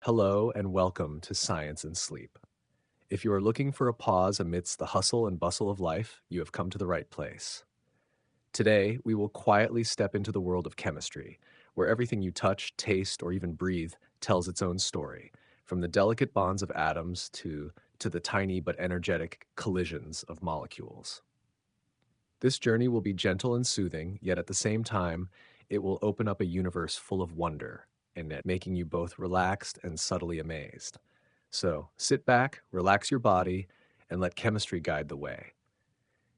Hello and welcome to Science and Sleep. If you are looking for a pause amidst the hustle and bustle of life, you have come to the right place. Today, we will quietly step into the world of chemistry, where everything you touch, taste, or even breathe tells its own story, from the delicate bonds of atoms to the tiny but energetic collisions of molecules. This journey will be gentle and soothing, yet at the same time, it will open up a universe full of wonder, and making you both relaxed and subtly amazed. So sit back, relax your body, and let chemistry guide the way.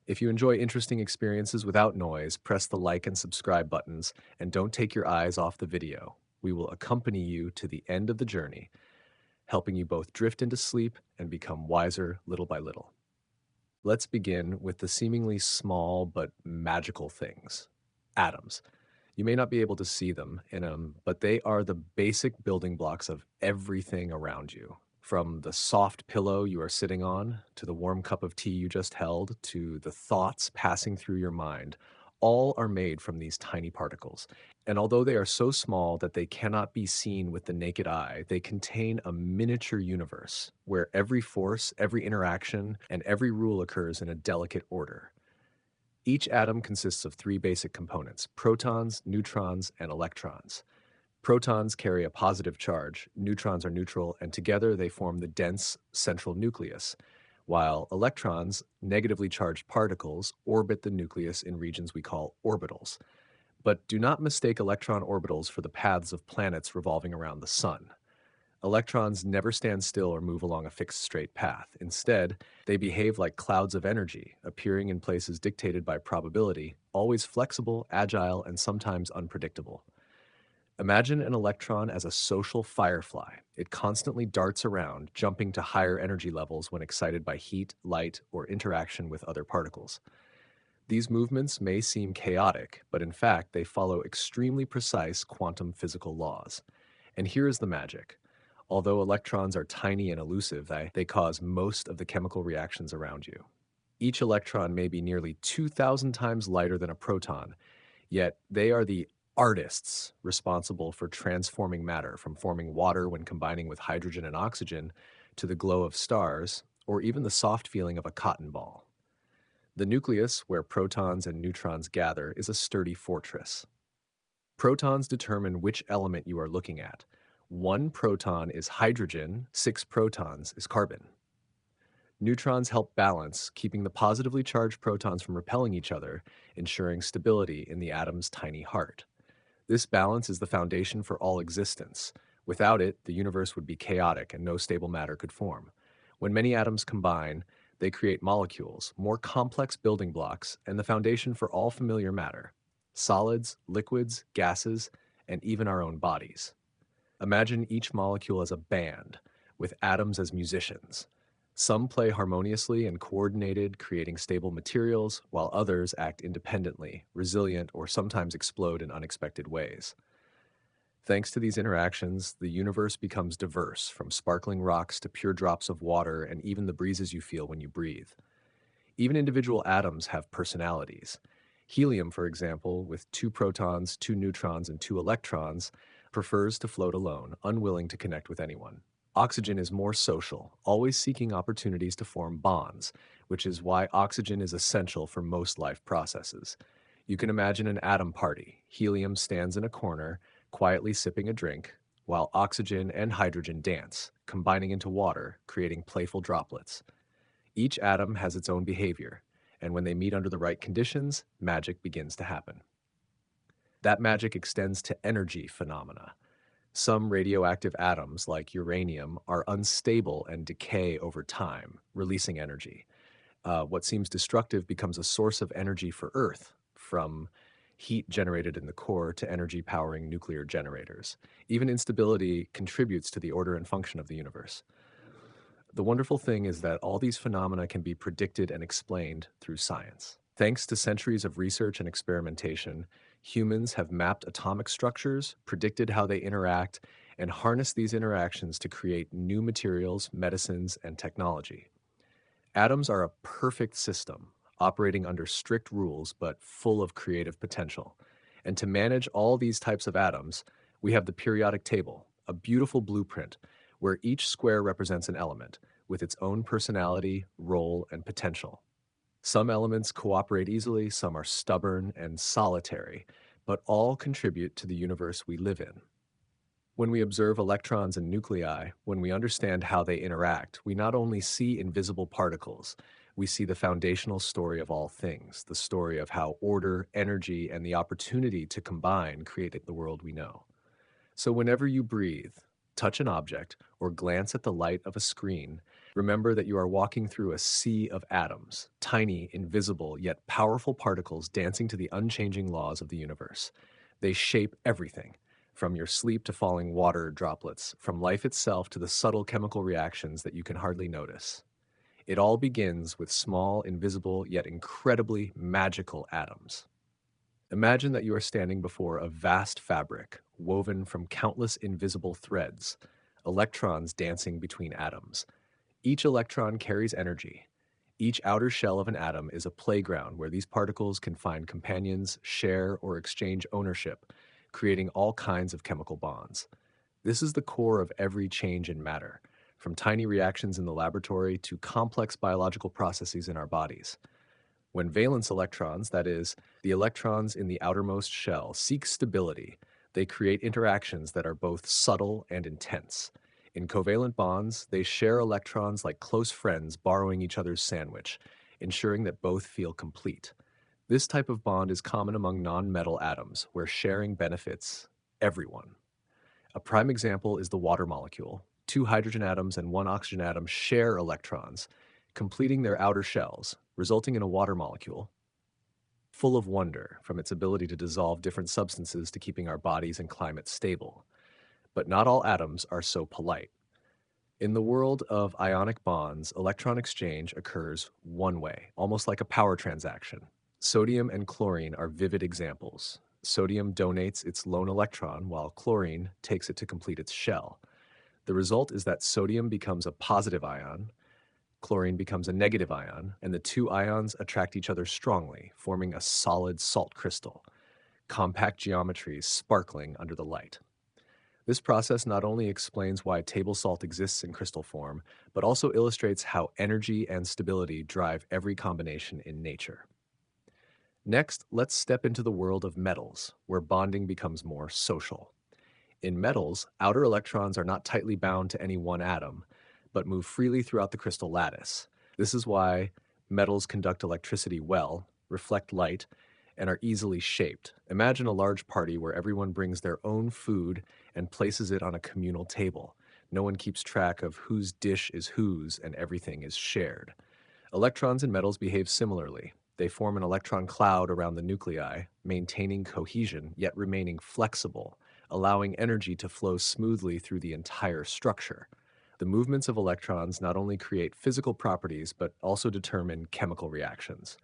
If you enjoy interesting experiences without noise, press the like and subscribe buttons, and don't take your eyes off the video. We will accompany you to the end of the journey, helping you both drift into sleep and become wiser little by little. Let's begin with the seemingly small but magical things, atoms. You may not be able to see them but they are the basic building blocks of everything around you. From the soft pillow you are sitting on, to the warm cup of tea you just held, to the thoughts passing through your mind, all are made from these tiny particles. And although they are so small that they cannot be seen with the naked eye, they contain a miniature universe where every force, every interaction, and every rule occurs in a delicate order. Each atom consists of three basic components: protons, neutrons, and electrons. Protons carry a positive charge, neutrons are neutral, and together they form the dense central nucleus, while electrons, negatively charged particles, orbit the nucleus in regions we call orbitals. But do not mistake electron orbitals for the paths of planets revolving around the sun. Electrons never stand still or move along a fixed straight path. Instead, they behave like clouds of energy, appearing in places dictated by probability, always flexible, agile, and sometimes unpredictable. Imagine an electron as a social firefly. It constantly darts around, jumping to higher energy levels when excited by heat, light, or interaction with other particles. These movements may seem chaotic, but in fact, they follow extremely precise quantum physical laws. And here is the magic. Although electrons are tiny and elusive, they cause most of the chemical reactions around you. Each electron may be nearly 2,000 times lighter than a proton, yet they are the artists responsible for transforming matter, from forming water when combining with hydrogen and oxygen to the glow of stars, or even the soft feeling of a cotton ball. The nucleus, where protons and neutrons gather, is a sturdy fortress. Protons determine which element you are looking at. One proton is hydrogen, 6 protons is carbon. Neutrons help balance, keeping the positively charged protons from repelling each other, ensuring stability in the atom's tiny heart. This balance is the foundation for all existence. Without it, the universe would be chaotic and no stable matter could form. When many atoms combine, they create molecules, more complex building blocks, and the foundation for all familiar matter: solids, liquids, gases, and even our own bodies. Imagine each molecule as a band, with atoms as musicians. Some play harmoniously and coordinated, creating stable materials, while others act independently, resilient, or sometimes explode in unexpected ways. Thanks to these interactions, the universe becomes diverse, from sparkling rocks to pure drops of water and even the breezes you feel when you breathe. Even individual atoms have personalities. Helium, for example, with 2 protons, 2 neutrons, and 2 electrons, prefers to float alone, unwilling to connect with anyone. Oxygen is more social, always seeking opportunities to form bonds, which is why oxygen is essential for most life processes. You can imagine an atom party. Helium stands in a corner, quietly sipping a drink, while oxygen and hydrogen dance, combining into water, creating playful droplets. Each atom has its own behavior, and when they meet under the right conditions, magic begins to happen. That magic extends to energy phenomena. Some radioactive atoms, like uranium, are unstable and decay over time, releasing energy. What seems destructive becomes a source of energy for Earth, from heat generated in the core to energy powering nuclear generators. Even instability contributes to the order and function of the universe. The wonderful thing is that all these phenomena can be predicted and explained through science. Thanks to centuries of research and experimentation, humans have mapped atomic structures, predicted how they interact, and harnessed these interactions to create new materials, medicines, and technology. Atoms are a perfect system, operating under strict rules but full of creative potential. And to manage all these types of atoms, we have the periodic table, a beautiful blueprint where each square represents an element with its own personality, role, and potential. Some elements cooperate easily, some are stubborn and solitary, but all contribute to the universe we live in. When we observe electrons and nuclei, when we understand how they interact, we not only see invisible particles, we see the foundational story of all things, the story of how order, energy, and the opportunity to combine create the world we know. So, whenever you breathe, touch an object, or glance at the light of a screen, remember that you are walking through a sea of atoms, tiny, invisible, yet powerful particles dancing to the unchanging laws of the universe. They shape everything, from your sleep to falling water droplets, from life itself to the subtle chemical reactions that you can hardly notice. It all begins with small, invisible, yet incredibly magical atoms. Imagine that you are standing before a vast fabric woven from countless invisible threads, electrons dancing between atoms. Each electron carries energy. Each outer shell of an atom is a playground where these particles can find companions, share, or exchange ownership, creating all kinds of chemical bonds. This is the core of every change in matter, from tiny reactions in the laboratory to complex biological processes in our bodies. When valence electrons, that is, the electrons in the outermost shell, seek stability, they create interactions that are both subtle and intense. In covalent bonds, they share electrons like close friends borrowing each other's sandwich, ensuring that both feel complete. This type of bond is common among non-metal atoms, where sharing benefits everyone. A prime example is the water molecule. Two hydrogen atoms and one oxygen atom share electrons, completing their outer shells, resulting in a water molecule full of wonder from its ability to dissolve different substances to keeping our bodies and climate stable. But not all atoms are so polite. In the world of ionic bonds, electron exchange occurs one way, almost like a power transaction. Sodium and chlorine are vivid examples. Sodium donates its lone electron, while chlorine takes it to complete its shell. The result is that sodium becomes a positive ion, chlorine becomes a negative ion, and the two ions attract each other strongly, forming a solid salt crystal, compact geometries sparkling under the light. This process not only explains why table salt exists in crystal form, but also illustrates how energy and stability drive every combination in nature. Next, let's step into the world of metals, where bonding becomes more social. In metals, outer electrons are not tightly bound to any one atom, but move freely throughout the crystal lattice. This is why metals conduct electricity well, reflect light, and are easily shaped. Imagine a large party where everyone brings their own food and places it on a communal table. No one keeps track of whose dish is whose, and everything is shared. Electrons in metals behave similarly. They form an electron cloud around the nuclei, maintaining cohesion yet remaining flexible, allowing energy to flow smoothly through the entire structure. The movements of electrons not only create physical properties but also determine chemical reactions.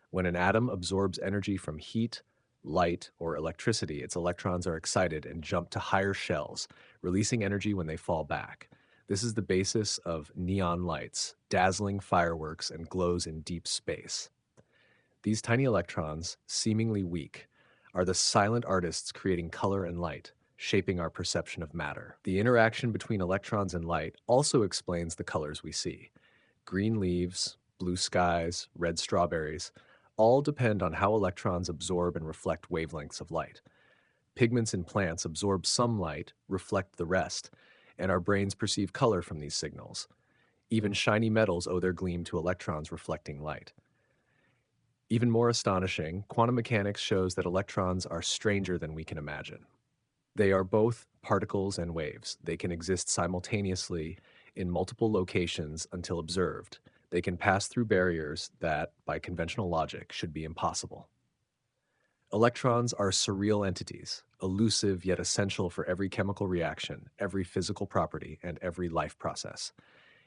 When an atom absorbs energy from heat, light, or electricity, its electrons are excited and jump to higher shells, releasing energy when they fall back. This is the basis of neon lights, dazzling fireworks, and glows in deep space. These tiny electrons, seemingly weak, are the silent artists creating color and light, shaping our perception of matter. The interaction between electrons and light also explains the colors we see. Green leaves, blue skies, red strawberries, all depend on how electrons absorb and reflect wavelengths of light. Pigments in plants absorb some light, reflect the rest, and our brains perceive color from these signals. Even shiny metals owe their gleam to electrons reflecting light. Even more astonishing, quantum mechanics shows that electrons are stranger than we can imagine. They are both particles and waves. They can exist simultaneously in multiple locations until observed. They can pass through barriers that, by conventional logic, should be impossible. Electrons are surreal entities, elusive yet essential for every chemical reaction, every physical property, and every life process.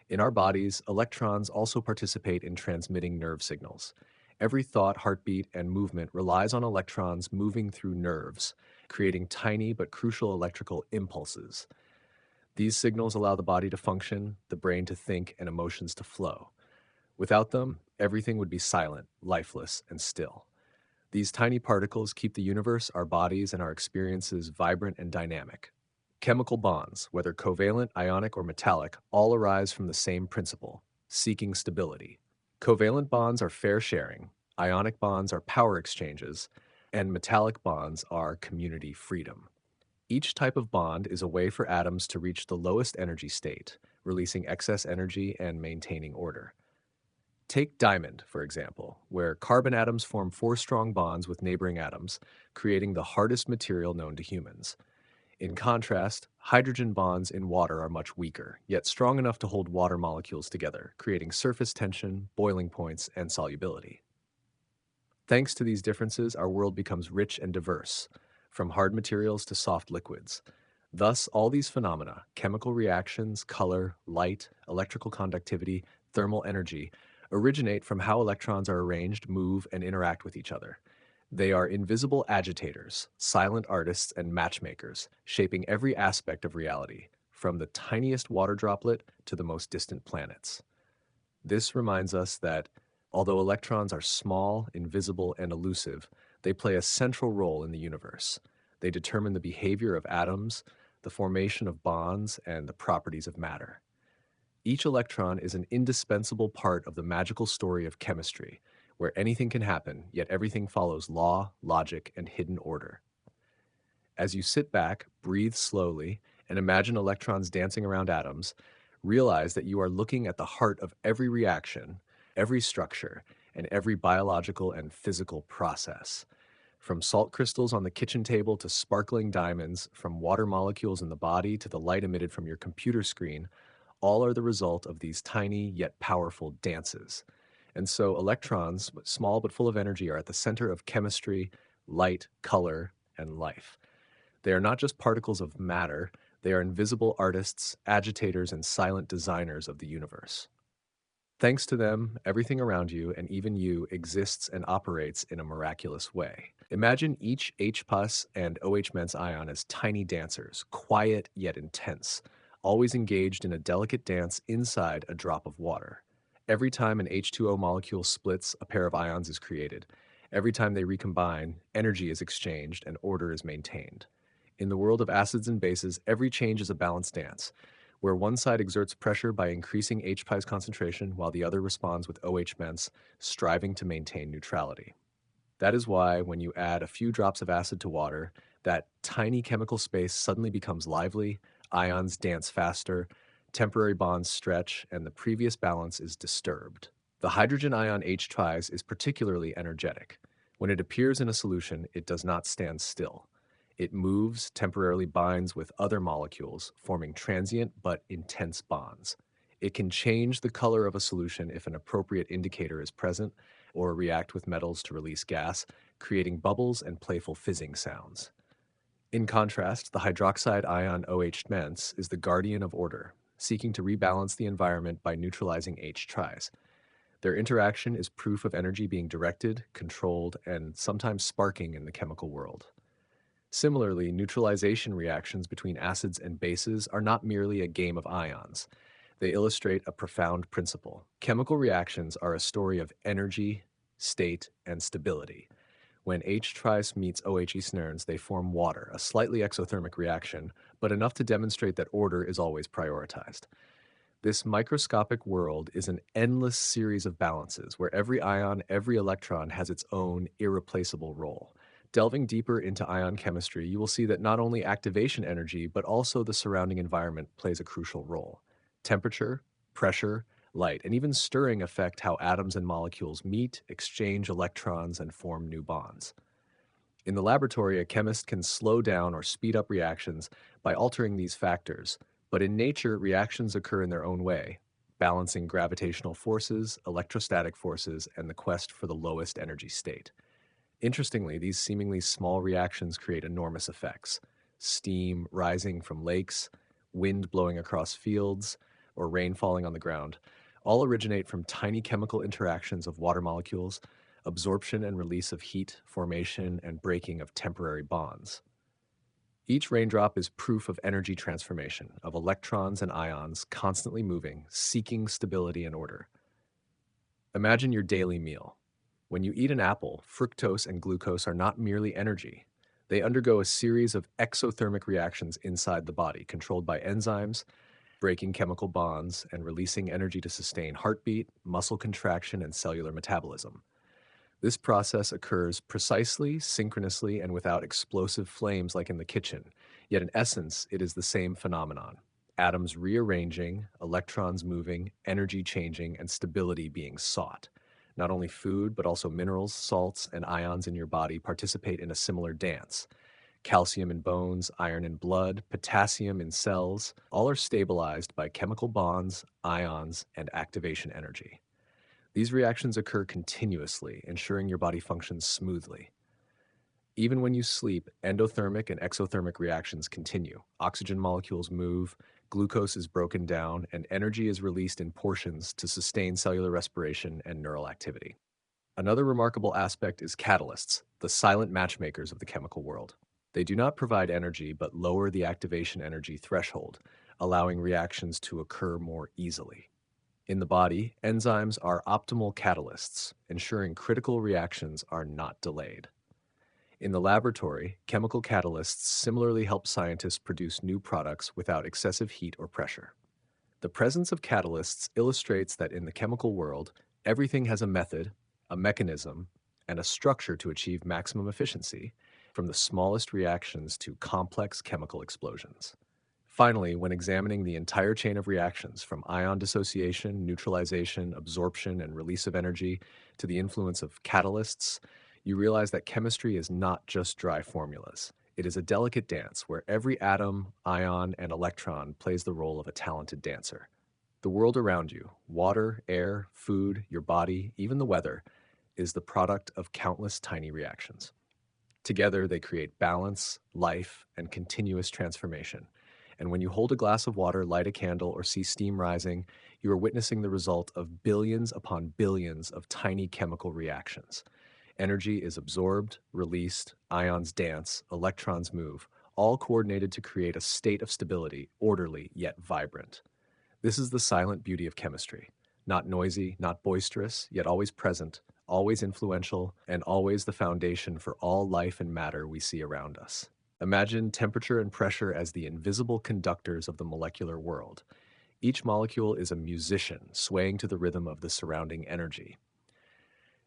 In our bodies, electrons also participate in transmitting nerve signals. Every thought, heartbeat, and movement relies on electrons moving through nerves, creating tiny but crucial electrical impulses. These signals allow the body to function, the brain to think, and emotions to flow. Without them, everything would be silent, lifeless, and still. These tiny particles keep the universe, our bodies, and our experiences vibrant and dynamic. Chemical bonds, whether covalent, ionic, or metallic, all arise from the same principle, seeking stability. Covalent bonds are fair sharing, ionic bonds are power exchanges, and metallic bonds are community freedom. Each type of bond is a way for atoms to reach the lowest energy state, releasing excess energy and maintaining order. Take diamond, for example, where carbon atoms form four strong bonds with neighboring atoms, creating the hardest material known to humans. In contrast, hydrogen bonds in water are much weaker, yet strong enough to hold water molecules together, creating surface tension, boiling points, and solubility. Thanks to these differences, our world becomes rich and diverse, from hard materials to soft liquids. Thus, all these phenomena, chemical reactions, color, light, electrical conductivity, thermal energy, originate from how electrons are arranged, move, and interact with each other. They are invisible agitators, silent artists, and matchmakers, shaping every aspect of reality, from the tiniest water droplet to the most distant planets. This reminds us that although electrons are small, invisible, and elusive, they play a central role in the universe. They determine the behavior of atoms, the formation of bonds, and the properties of matter. Each electron is an indispensable part of the magical story of chemistry, where anything can happen, yet everything follows law, logic, and hidden order. As you sit back, breathe slowly, and imagine electrons dancing around atoms, realize that you are looking at the heart of every reaction, every structure, and every biological and physical process. From salt crystals on the kitchen table to sparkling diamonds, from water molecules in the body to the light emitted from your computer screen, all are the result of these tiny yet powerful dances. And so electrons, small but full of energy, are at the center of chemistry, light, color, and life. They are not just particles of matter, they are invisible artists, agitators, and silent designers of the universe. Thanks to them, everything around you, and even you, exists and operates in a miraculous way. Imagine each H+ and OH- ion as tiny dancers, quiet yet intense, always engaged in a delicate dance inside a drop of water. Every time an H2O molecule splits, a pair of ions is created. Every time they recombine, energy is exchanged and order is maintained. In the world of acids and bases, every change is a balanced dance, where one side exerts pressure by increasing H-pi's concentration while the other responds with OH-ments, striving to maintain neutrality. That is why when you add a few drops of acid to water, that tiny chemical space suddenly becomes lively, ions dance faster, temporary bonds stretch, and the previous balance is disturbed. The hydrogen ion H tries is particularly energetic. When it appears in a solution, it does not stand still. It moves, temporarily binds with other molecules, forming transient but intense bonds. It can change the color of a solution if an appropriate indicator is present, or react with metals to release gas, creating bubbles and playful fizzing sounds. In contrast, the hydroxide ion OH- is the guardian of order, seeking to rebalance the environment by neutralizing H tries. Their interaction is proof of energy being directed, controlled, and sometimes sparking in the chemical world. Similarly, neutralization reactions between acids and bases are not merely a game of ions. They illustrate a profound principle. Chemical reactions are a story of energy, state, and stability. When H tries meets OHE snurns, they form water, a slightly exothermic reaction, but enough to demonstrate that order is always prioritized. This microscopic world is an endless series of balances where every ion, every electron has its own irreplaceable role. Delving deeper into ion chemistry, you will see that not only activation energy, but also the surrounding environment plays a crucial role. Temperature, pressure, light, and even stirring affect how atoms and molecules meet, exchange electrons, and form new bonds. In the laboratory, a chemist can slow down or speed up reactions by altering these factors, but in nature, reactions occur in their own way, balancing gravitational forces, electrostatic forces, and the quest for the lowest energy state. Interestingly, these seemingly small reactions create enormous effects. Steam rising from lakes, wind blowing across fields, or rain falling on the ground all originate from tiny chemical interactions of water molecules, absorption and release of heat, formation and breaking of temporary bonds. Each raindrop is proof of energy transformation, of electrons and ions constantly moving, seeking stability and order. Imagine your daily meal. When you eat an apple, fructose and glucose are not merely energy. They undergo a series of exothermic reactions inside the body, controlled by enzymes, breaking chemical bonds, and releasing energy to sustain heartbeat, muscle contraction, and cellular metabolism. This process occurs precisely, synchronously, and without explosive flames like in the kitchen, yet in essence, it is the same phenomenon. Atoms rearranging, electrons moving, energy changing, and stability being sought. Not only food, but also minerals, salts, and ions in your body participate in a similar dance. Calcium in bones, iron in blood, potassium in cells, all are stabilized by chemical bonds, ions, and activation energy. These reactions occur continuously, ensuring your body functions smoothly. Even when you sleep, endothermic and exothermic reactions continue. Oxygen molecules move, glucose is broken down, and energy is released in portions to sustain cellular respiration and neural activity. Another remarkable aspect is catalysts, the silent matchmakers of the chemical world. They do not provide energy but lower the activation energy threshold, allowing reactions to occur more easily. In the body, enzymes are optimal catalysts, ensuring critical reactions are not delayed. In the laboratory, chemical catalysts similarly help scientists produce new products without excessive heat or pressure. The presence of catalysts illustrates that in the chemical world, everything has a method, a mechanism, and a structure to achieve maximum efficiency, from the smallest reactions to complex chemical explosions. Finally, when examining the entire chain of reactions from ion dissociation, neutralization, absorption, and release of energy to the influence of catalysts, you realize that chemistry is not just dry formulas. It is a delicate dance where every atom, ion, and electron plays the role of a talented dancer. The world around you, water, air, food, your body, even the weather, is the product of countless tiny reactions. Together, they create balance, life, and continuous transformation. And when you hold a glass of water, light a candle, or see steam rising, you are witnessing the result of billions upon billions of tiny chemical reactions. Energy is absorbed, released, ions dance, electrons move, all coordinated to create a state of stability, orderly yet vibrant. This is the silent beauty of chemistry. Not noisy, not boisterous, yet always present, always influential, and always the foundation for all life and matter we see around us. Imagine temperature and pressure as the invisible conductors of the molecular world. Each molecule is a musician swaying to the rhythm of the surrounding energy.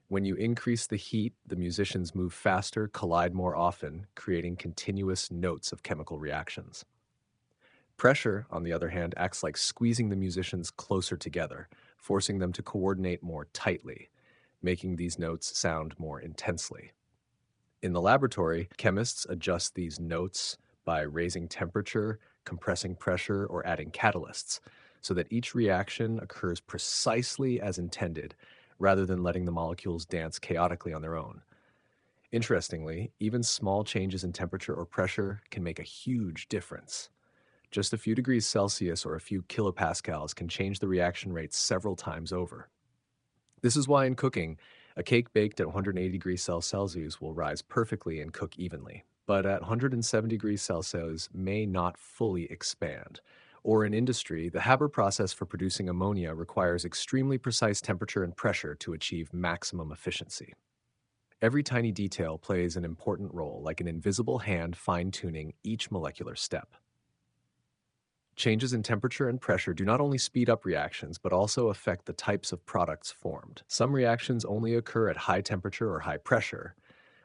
When you increase the heat, the musicians move faster, collide more often, creating continuous notes of chemical reactions. Pressure, on the other hand, acts like squeezing the musicians closer together, forcing them to coordinate more tightly, making these notes sound more intensely. In the laboratory, chemists adjust these notes by raising temperature, compressing pressure, or adding catalysts, so that each reaction occurs precisely as intended, rather than letting the molecules dance chaotically on their own. Interestingly, even small changes in temperature or pressure can make a huge difference. Just a few degrees Celsius or a few kilopascals can change the reaction rate several times over. This is why in cooking, a cake baked at 180 degrees Celsius will rise perfectly and cook evenly, but at 170 degrees Celsius may not fully expand. Or in industry, the Haber process for producing ammonia requires extremely precise temperature and pressure to achieve maximum efficiency. Every tiny detail plays an important role, like an invisible hand fine-tuning each molecular step. Changes in temperature and pressure do not only speed up reactions, but also affect the types of products formed. Some reactions only occur at high temperature or high pressure,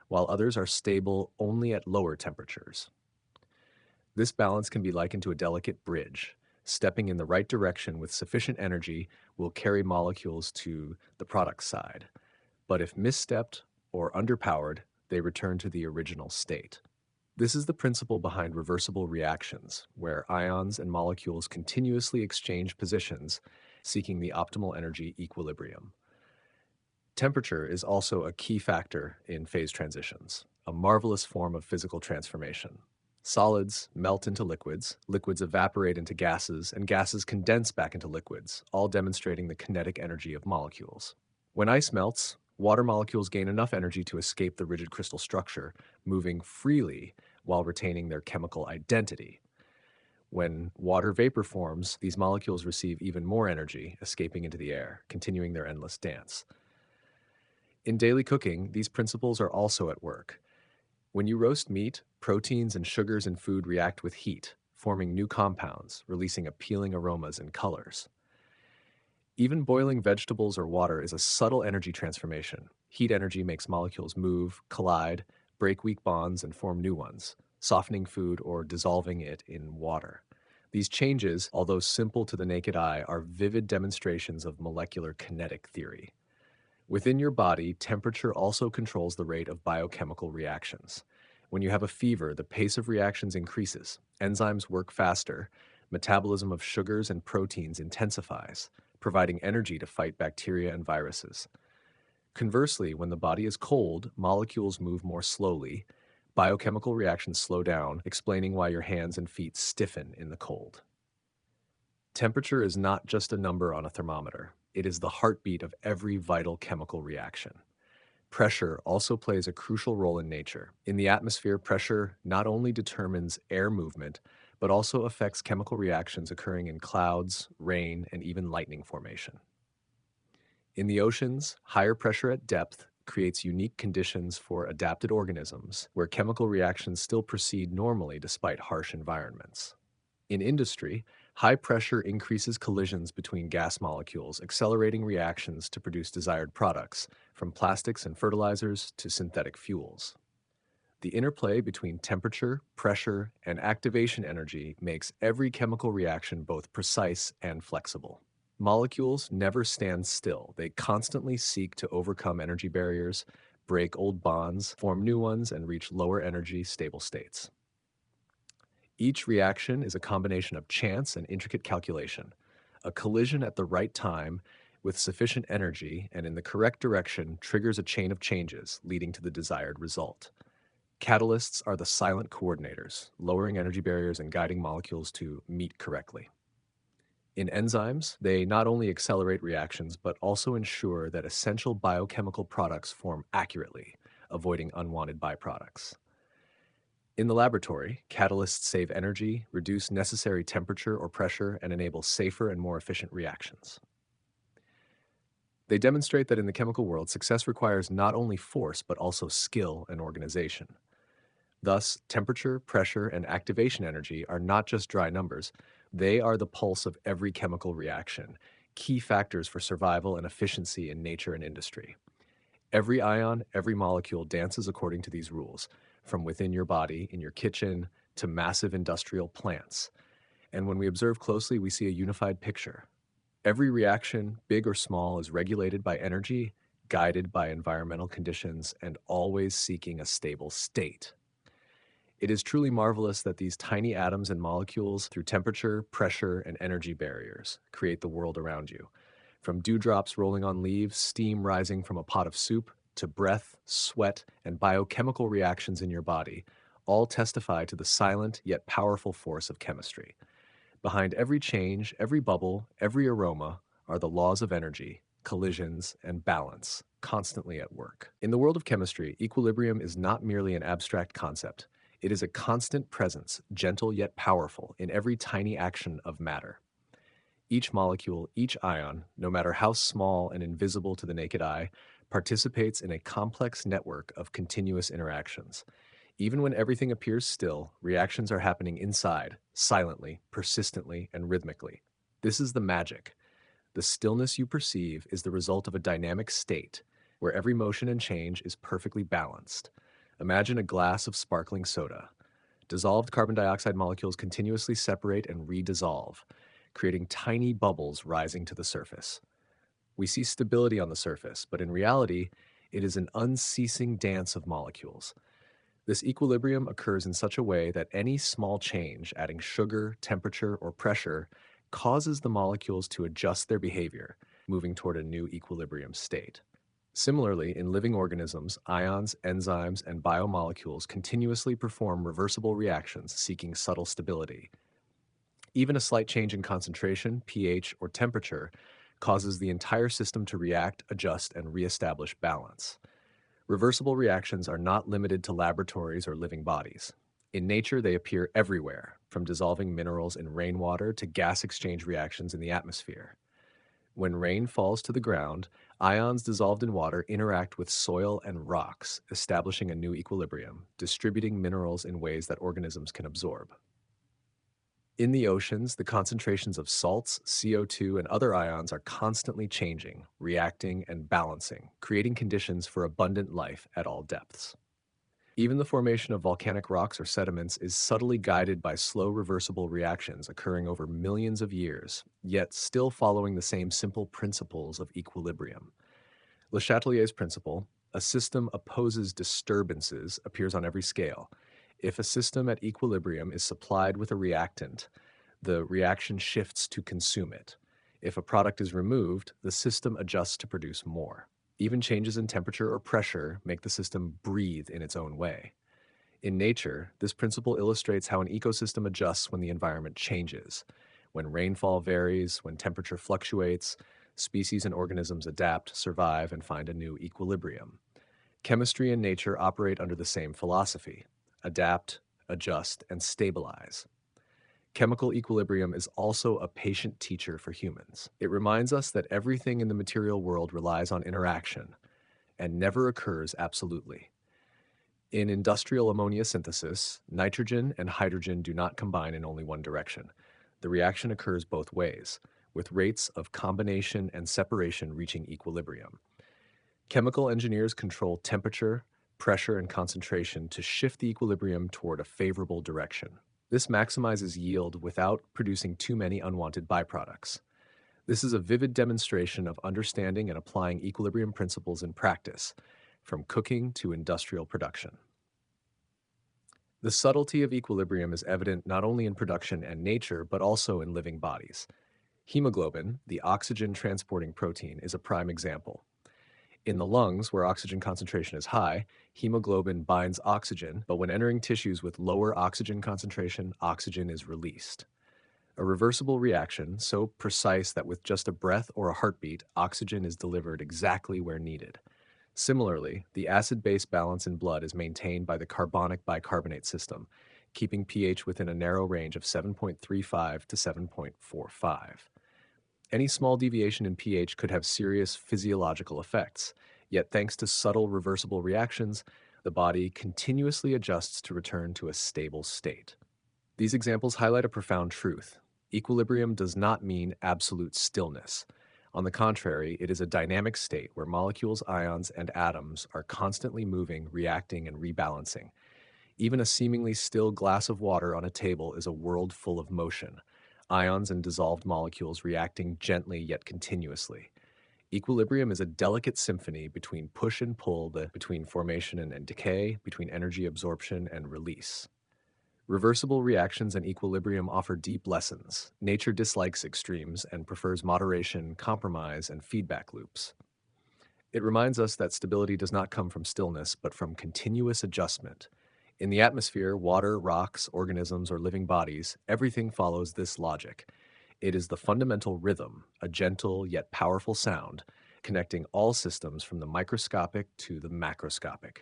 while others are stable only at lower temperatures. This balance can be likened to a delicate bridge. Stepping in the right direction with sufficient energy will carry molecules to the product side, but if misstepped or underpowered, they return to the original state. This is the principle behind reversible reactions, where ions and molecules continuously exchange positions, seeking the optimal energy equilibrium. Temperature is also a key factor in phase transitions, a marvelous form of physical transformation. Solids melt into liquids, liquids evaporate into gases, and gases condense back into liquids, all demonstrating the kinetic energy of molecules. When ice melts, water molecules gain enough energy to escape the rigid crystal structure, moving freely while retaining their chemical identity. When water vapor forms, these molecules receive even more energy, escaping into the air, continuing their endless dance. In daily cooking, these principles are also at work. When you roast meat, proteins and sugars in food react with heat, forming new compounds, releasing appealing aromas and colors. Even boiling vegetables or water is a subtle energy transformation. Heat energy makes molecules move, collide, break weak bonds, and form new ones, softening food or dissolving it in water. These changes, although simple to the naked eye, are vivid demonstrations of molecular kinetic theory. Within your body, temperature also controls the rate of biochemical reactions. When you have a fever, the pace of reactions increases, enzymes work faster, metabolism of sugars and proteins intensifies, providing energy to fight bacteria and viruses. Conversely, when the body is cold, molecules move more slowly. Biochemical reactions slow down, explaining why your hands and feet stiffen in the cold. Temperature is not just a number on a thermometer. It is the heartbeat of every vital chemical reaction. Pressure also plays a crucial role in nature. In the atmosphere, pressure not only determines air movement, but also affects chemical reactions occurring in clouds, rain, and even lightning formation. In the oceans, higher pressure at depth creates unique conditions for adapted organisms where chemical reactions still proceed normally despite harsh environments. In industry, high pressure increases collisions between gas molecules, accelerating reactions to produce desired products, from plastics and fertilizers to synthetic fuels. The interplay between temperature, pressure, and activation energy makes every chemical reaction both precise and flexible. Molecules never stand still. They constantly seek to overcome energy barriers, break old bonds, form new ones, and reach lower energy, stable states. Each reaction is a combination of chance and intricate calculation. A collision at the right time with sufficient energy and in the correct direction triggers a chain of changes, leading to the desired result. Catalysts are the silent coordinators, lowering energy barriers and guiding molecules to meet correctly. In enzymes, they not only accelerate reactions, but also ensure that essential biochemical products form accurately, avoiding unwanted byproducts. In the laboratory, catalysts save energy, reduce necessary temperature or pressure, and enable safer and more efficient reactions. They demonstrate that in the chemical world, success requires not only force, but also skill and organization. Thus, temperature, pressure, and activation energy are not just dry numbers, they are the pulse of every chemical reaction, key factors for survival and efficiency in nature and industry. Every ion, every molecule dances according to these rules, from within your body, in your kitchen, to massive industrial plants. And when we observe closely, we see a unified picture. Every reaction, big or small, is regulated by energy, guided by environmental conditions, and always seeking a stable state. It is truly marvelous that these tiny atoms and molecules, through temperature, pressure, and energy barriers, create the world around you. From dewdrops rolling on leaves, steam rising from a pot of soup, to breath, sweat, and biochemical reactions in your body, all testify to the silent yet powerful force of chemistry. Behind every change, every bubble, every aroma are the laws of energy, collisions, and balance, constantly at work. In the world of chemistry, equilibrium is not merely an abstract concept. It is a constant presence, gentle yet powerful, in every tiny action of matter. Each molecule, each ion, no matter how small and invisible to the naked eye, participates in a complex network of continuous interactions. Even when everything appears still, reactions are happening inside, silently, persistently, and rhythmically. This is the magic. The stillness you perceive is the result of a dynamic state, where every motion and change is perfectly balanced. Imagine a glass of sparkling soda. Dissolved carbon dioxide molecules continuously separate and redissolve, creating tiny bubbles rising to the surface. We see stability on the surface, but in reality, it is an unceasing dance of molecules. This equilibrium occurs in such a way that any small change, adding sugar, temperature, or pressure, causes the molecules to adjust their behavior, moving toward a new equilibrium state. Similarly, in living organisms, ions, enzymes, and biomolecules continuously perform reversible reactions seeking subtle stability. Even a slight change in concentration, pH, or temperature causes the entire system to react, adjust, and reestablish balance. Reversible reactions are not limited to laboratories or living bodies. In nature, they appear everywhere, from dissolving minerals in rainwater to gas exchange reactions in the atmosphere. When rain falls to the ground, ions dissolved in water interact with soil and rocks, establishing a new equilibrium, distributing minerals in ways that organisms can absorb. In the oceans, the concentrations of salts, CO2, and other ions are constantly changing, reacting, and balancing, creating conditions for abundant life at all depths. Even the formation of volcanic rocks or sediments is subtly guided by slow reversible reactions occurring over millions of years, yet still following the same simple principles of equilibrium. Le Chatelier's principle, a system opposes disturbances, appears on every scale. If a system at equilibrium is supplied with a reactant, the reaction shifts to consume it. If a product is removed, the system adjusts to produce more. Even changes in temperature or pressure make the system breathe in its own way. In nature, this principle illustrates how an ecosystem adjusts when the environment changes. When rainfall varies, when temperature fluctuates, species and organisms adapt, survive, and find a new equilibrium. Chemistry and nature operate under the same philosophy: adapt, adjust, and stabilize. Chemical equilibrium is also a patient teacher for humans. It reminds us that everything in the material world relies on interaction and never occurs absolutely. In industrial ammonia synthesis, nitrogen and hydrogen do not combine in only one direction. The reaction occurs both ways, with rates of combination and separation reaching equilibrium. Chemical engineers control temperature, pressure, and concentration to shift the equilibrium toward a favorable direction. This maximizes yield without producing too many unwanted byproducts. This is a vivid demonstration of understanding and applying equilibrium principles in practice, from cooking to industrial production. The subtlety of equilibrium is evident not only in production and nature, but also in living bodies. Hemoglobin, the oxygen transporting protein, is a prime example. In the lungs, where oxygen concentration is high, hemoglobin binds oxygen, but when entering tissues with lower oxygen concentration, oxygen is released. A reversible reaction, so precise that with just a breath or a heartbeat, oxygen is delivered exactly where needed. Similarly, the acid-base balance in blood is maintained by the carbonic bicarbonate system, keeping pH within a narrow range of 7.35 to 7.45. Any small deviation in pH could have serious physiological effects, yet thanks to subtle reversible reactions, the body continuously adjusts to return to a stable state. These examples highlight a profound truth. Equilibrium does not mean absolute stillness. On the contrary, it is a dynamic state where molecules, ions, and atoms are constantly moving, reacting, and rebalancing. Even a seemingly still glass of water on a table is a world full of motion, ions and dissolved molecules reacting gently yet continuously. Equilibrium is a delicate symphony between push and pull, between formation and decay, between energy absorption and release. Reversible reactions and equilibrium offer deep lessons. Nature dislikes extremes and prefers moderation, compromise, and feedback loops. It reminds us that stability does not come from stillness, but from continuous adjustment. In the atmosphere, water, rocks, organisms, or living bodies, everything follows this logic. It is the fundamental rhythm, a gentle yet powerful sound, connecting all systems from the microscopic to the macroscopic.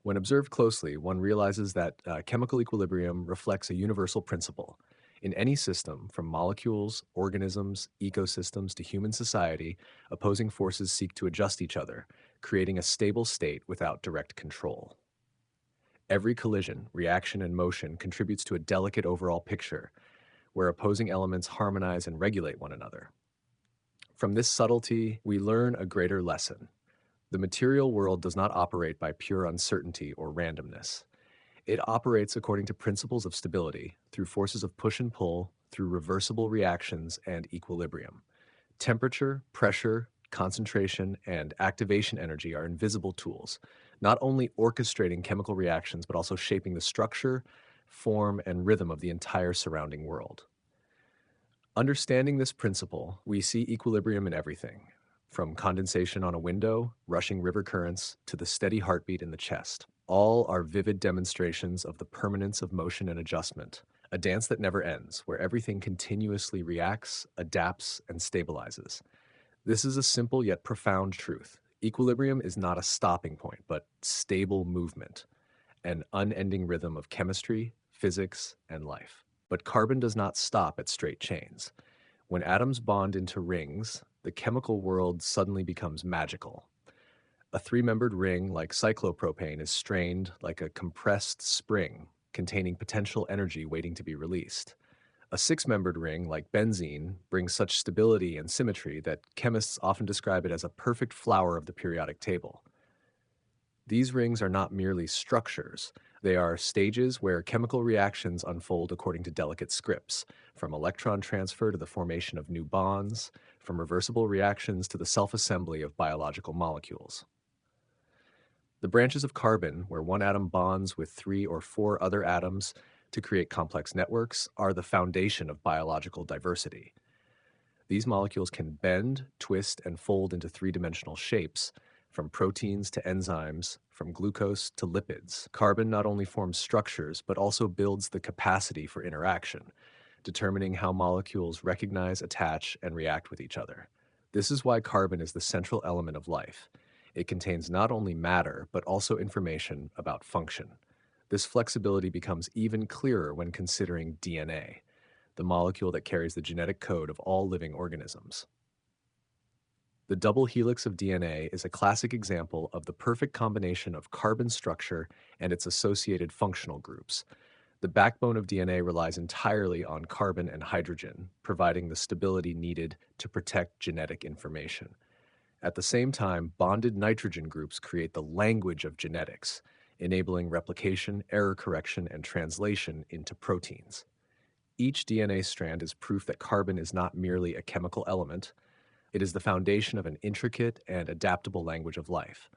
When observed closely, one realizes that chemical equilibrium reflects a universal principle. In any system, from molecules, organisms, ecosystems to human society, opposing forces seek to adjust each other, creating a stable state without direct control. Every collision, reaction, and motion contributes to a delicate overall picture, where opposing elements harmonize and regulate one another. From this subtlety, we learn a greater lesson. The material world does not operate by pure uncertainty or randomness. It operates according to principles of stability, through forces of push and pull, through reversible reactions and equilibrium. Temperature, pressure, concentration, and activation energy are invisible tools, not only orchestrating chemical reactions, but also shaping the structure, form, and rhythm of the entire surrounding world. Understanding this principle, we see equilibrium in everything, from condensation on a window, rushing river currents, to the steady heartbeat in the chest. All are vivid demonstrations of the permanence of motion and adjustment, a dance that never ends, where everything continuously reacts, adapts, and stabilizes. This is a simple yet profound truth. Equilibrium is not a stopping point, but stable movement, an unending rhythm of chemistry, physics, and life. But carbon does not stop at straight chains. When atoms bond into rings, the chemical world suddenly becomes magical. A three-membered ring like cyclopropane is strained like a compressed spring containing potential energy waiting to be released. A six-membered ring like benzene brings such stability and symmetry that chemists often describe it as a perfect flower of the periodic table. These rings are not merely structures. They are stages where chemical reactions unfold according to delicate scripts, from electron transfer to the formation of new bonds, from reversible reactions to the self-assembly of biological molecules. The branches of carbon, where one atom bonds with three or four other atoms to create complex networks, are the foundation of biological diversity. These molecules can bend, twist, and fold into three-dimensional shapes, from proteins to enzymes, from glucose to lipids. Carbon not only forms structures, but also builds the capacity for interaction, determining how molecules recognize, attach, and react with each other. This is why carbon is the central element of life. It contains not only matter, but also information about function. This flexibility becomes even clearer when considering DNA, the molecule that carries the genetic code of all living organisms. The double helix of DNA is a classic example of the perfect combination of carbon structure and its associated functional groups. The backbone of DNA relies entirely on carbon and hydrogen, providing the stability needed to protect genetic information. At the same time, bonded nitrogen groups create the language of genetics, enabling replication, error correction, and translation into proteins. Each DNA strand is proof that carbon is not merely a chemical element, it is the foundation of an intricate and adaptable language of life.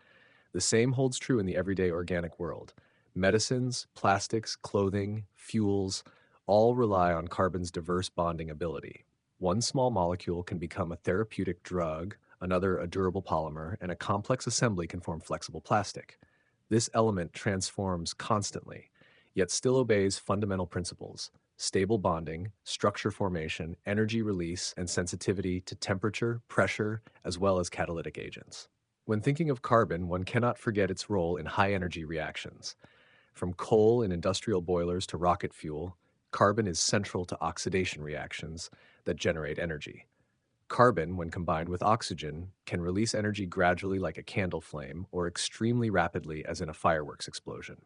The same holds true in the everyday organic world. Medicines, plastics, clothing, fuels, all rely on carbon's diverse bonding ability. One small molecule can become a therapeutic drug, another a durable polymer, and a complex assembly can form flexible plastic. This element transforms constantly, yet still obeys fundamental principles: stable bonding, structure formation, energy release, and sensitivity to temperature, pressure, as well as catalytic agents. When thinking of carbon, one cannot forget its role in high-energy reactions. From coal in industrial boilers to rocket fuel, carbon is central to oxidation reactions that generate energy. Carbon, when combined with oxygen, can release energy gradually like a candle flame or extremely rapidly as in a fireworks explosion.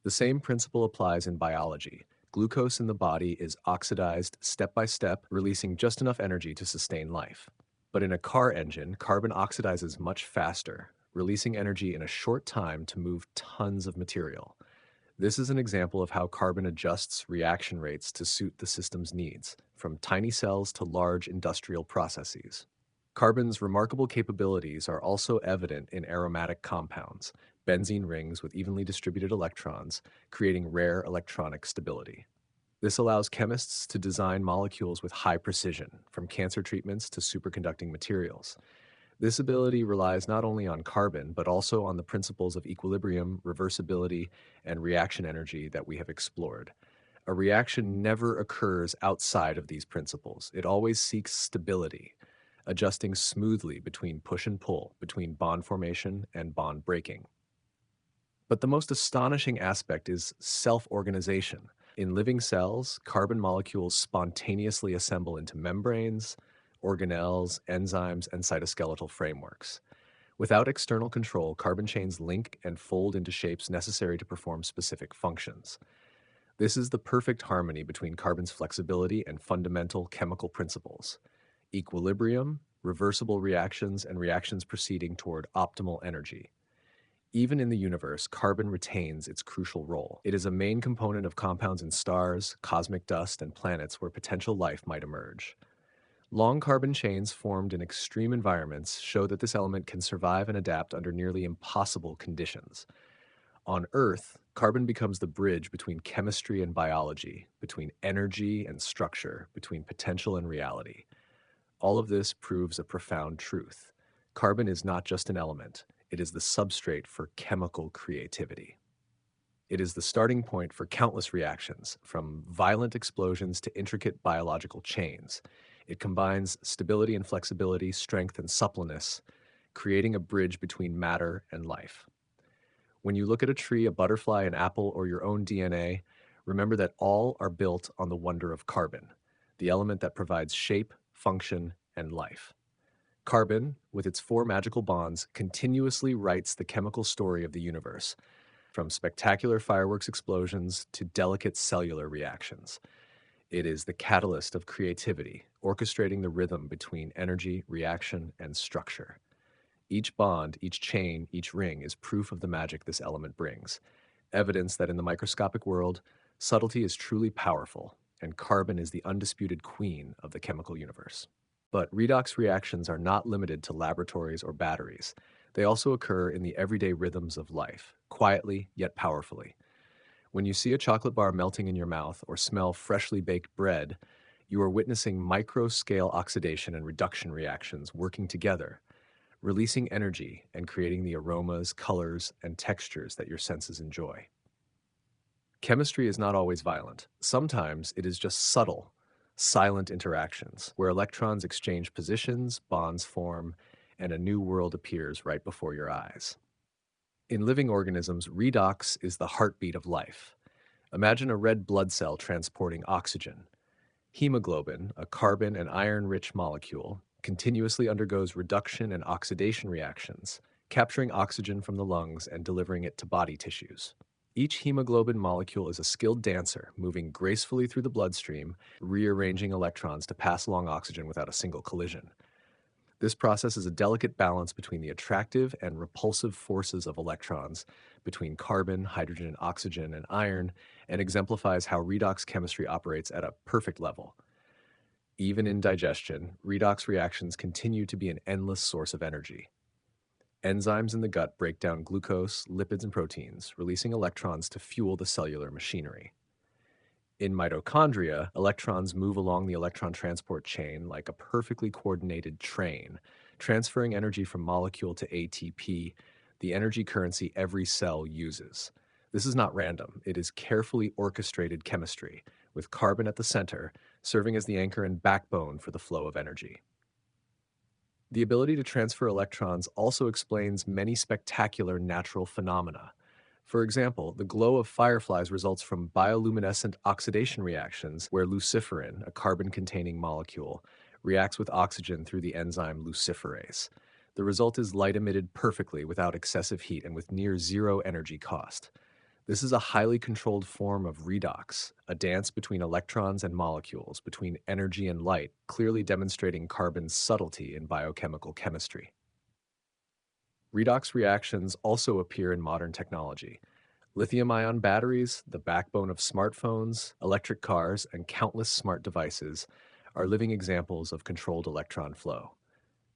The same principle applies in biology. Glucose in the body is oxidized step by step, releasing just enough energy to sustain life. But in a car engine, carbon oxidizes much faster, releasing energy in a short time to move tons of material. This is an example of how carbon adjusts reaction rates to suit the system's needs, from tiny cells to large industrial processes. Carbon's remarkable capabilities are also evident in aromatic compounds, benzene rings with evenly distributed electrons, creating rare electronic stability. This allows chemists to design molecules with high precision, from cancer treatments to superconducting materials. This ability relies not only on carbon, but also on the principles of equilibrium, reversibility, and reaction energy that we have explored. A reaction never occurs outside of these principles. It always seeks stability, adjusting smoothly between push and pull, between bond formation and bond breaking. But the most astonishing aspect is self-organization. In living cells, carbon molecules spontaneously assemble into membranes, organelles, enzymes, and cytoskeletal frameworks. Without external control, carbon chains link and fold into shapes necessary to perform specific functions. This is the perfect harmony between carbon's flexibility and fundamental chemical principles: equilibrium, reversible reactions, and reactions proceeding toward optimal energy. Even in the universe, carbon retains its crucial role. It is a main component of compounds in stars, cosmic dust, and planets where potential life might emerge. Long carbon chains formed in extreme environments show that this element can survive and adapt under nearly impossible conditions. On Earth, carbon becomes the bridge between chemistry and biology, between energy and structure, between potential and reality. All of this proves a profound truth. Carbon is not just an element, it is the substrate for chemical creativity. It is the starting point for countless reactions, from violent explosions to intricate biological chains. It combines stability and flexibility, strength and suppleness, creating a bridge between matter and life. When you look at a tree, a butterfly, an apple, or your own DNA, remember that all are built on the wonder of carbon, the element that provides shape, function, and life. Carbon, with its four magical bonds, continuously writes the chemical story of the universe, from spectacular fireworks explosions to delicate cellular reactions. It is the catalyst of creativity, orchestrating the rhythm between energy, reaction, and structure. Each bond, each chain, each ring is proof of the magic this element brings, evidence that in the microscopic world, subtlety is truly powerful, and carbon is the undisputed queen of the chemical universe. But redox reactions are not limited to laboratories or batteries. They also occur in the everyday rhythms of life, quietly yet powerfully. When you see a chocolate bar melting in your mouth or smell freshly baked bread, you are witnessing micro-scale oxidation and reduction reactions working together, releasing energy and creating the aromas, colors, and textures that your senses enjoy. Chemistry is not always violent. Sometimes it is just subtle, silent interactions where electrons exchange positions, bonds form, and a new world appears right before your eyes. In living organisms, redox is the heartbeat of life. Imagine a red blood cell transporting oxygen. Hemoglobin, a carbon and iron-rich molecule, continuously undergoes reduction and oxidation reactions, capturing oxygen from the lungs and delivering it to body tissues. Each hemoglobin molecule is a skilled dancer, moving gracefully through the bloodstream, rearranging electrons to pass along oxygen without a single collision. This process is a delicate balance between the attractive and repulsive forces of electrons, between carbon, hydrogen, oxygen, and iron, and exemplifies how redox chemistry operates at a perfect level. Even in digestion, redox reactions continue to be an endless source of energy. Enzymes in the gut break down glucose, lipids, and proteins, releasing electrons to fuel the cellular machinery. In mitochondria, electrons move along the electron transport chain like a perfectly coordinated train, transferring energy from molecule to ATP, the energy currency every cell uses. This is not random, it is carefully orchestrated chemistry, with carbon at the center, serving as the anchor and backbone for the flow of energy. The ability to transfer electrons also explains many spectacular natural phenomena. For example, the glow of fireflies results from bioluminescent oxidation reactions where luciferin, a carbon-containing molecule, reacts with oxygen through the enzyme luciferase. The result is light emitted perfectly without excessive heat and with near zero energy cost. This is a highly controlled form of redox, a dance between electrons and molecules, between energy and light, clearly demonstrating carbon's subtlety in biochemical chemistry. Redox reactions also appear in modern technology. Lithium-ion batteries, the backbone of smartphones, electric cars, and countless smart devices, are living examples of controlled electron flow.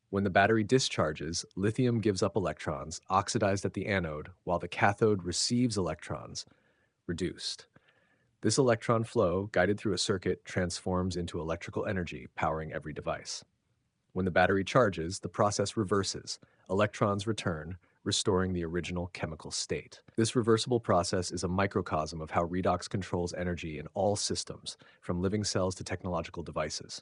When the battery discharges, lithium gives up electrons, oxidized at the anode, while the cathode receives electrons, reduced. This electron flow, guided through a circuit, transforms into electrical energy, powering every device. When the battery charges, the process reverses. Electrons return, restoring the original chemical state. This reversible process is a microcosm of how redox controls energy in all systems, from living cells to technological devices.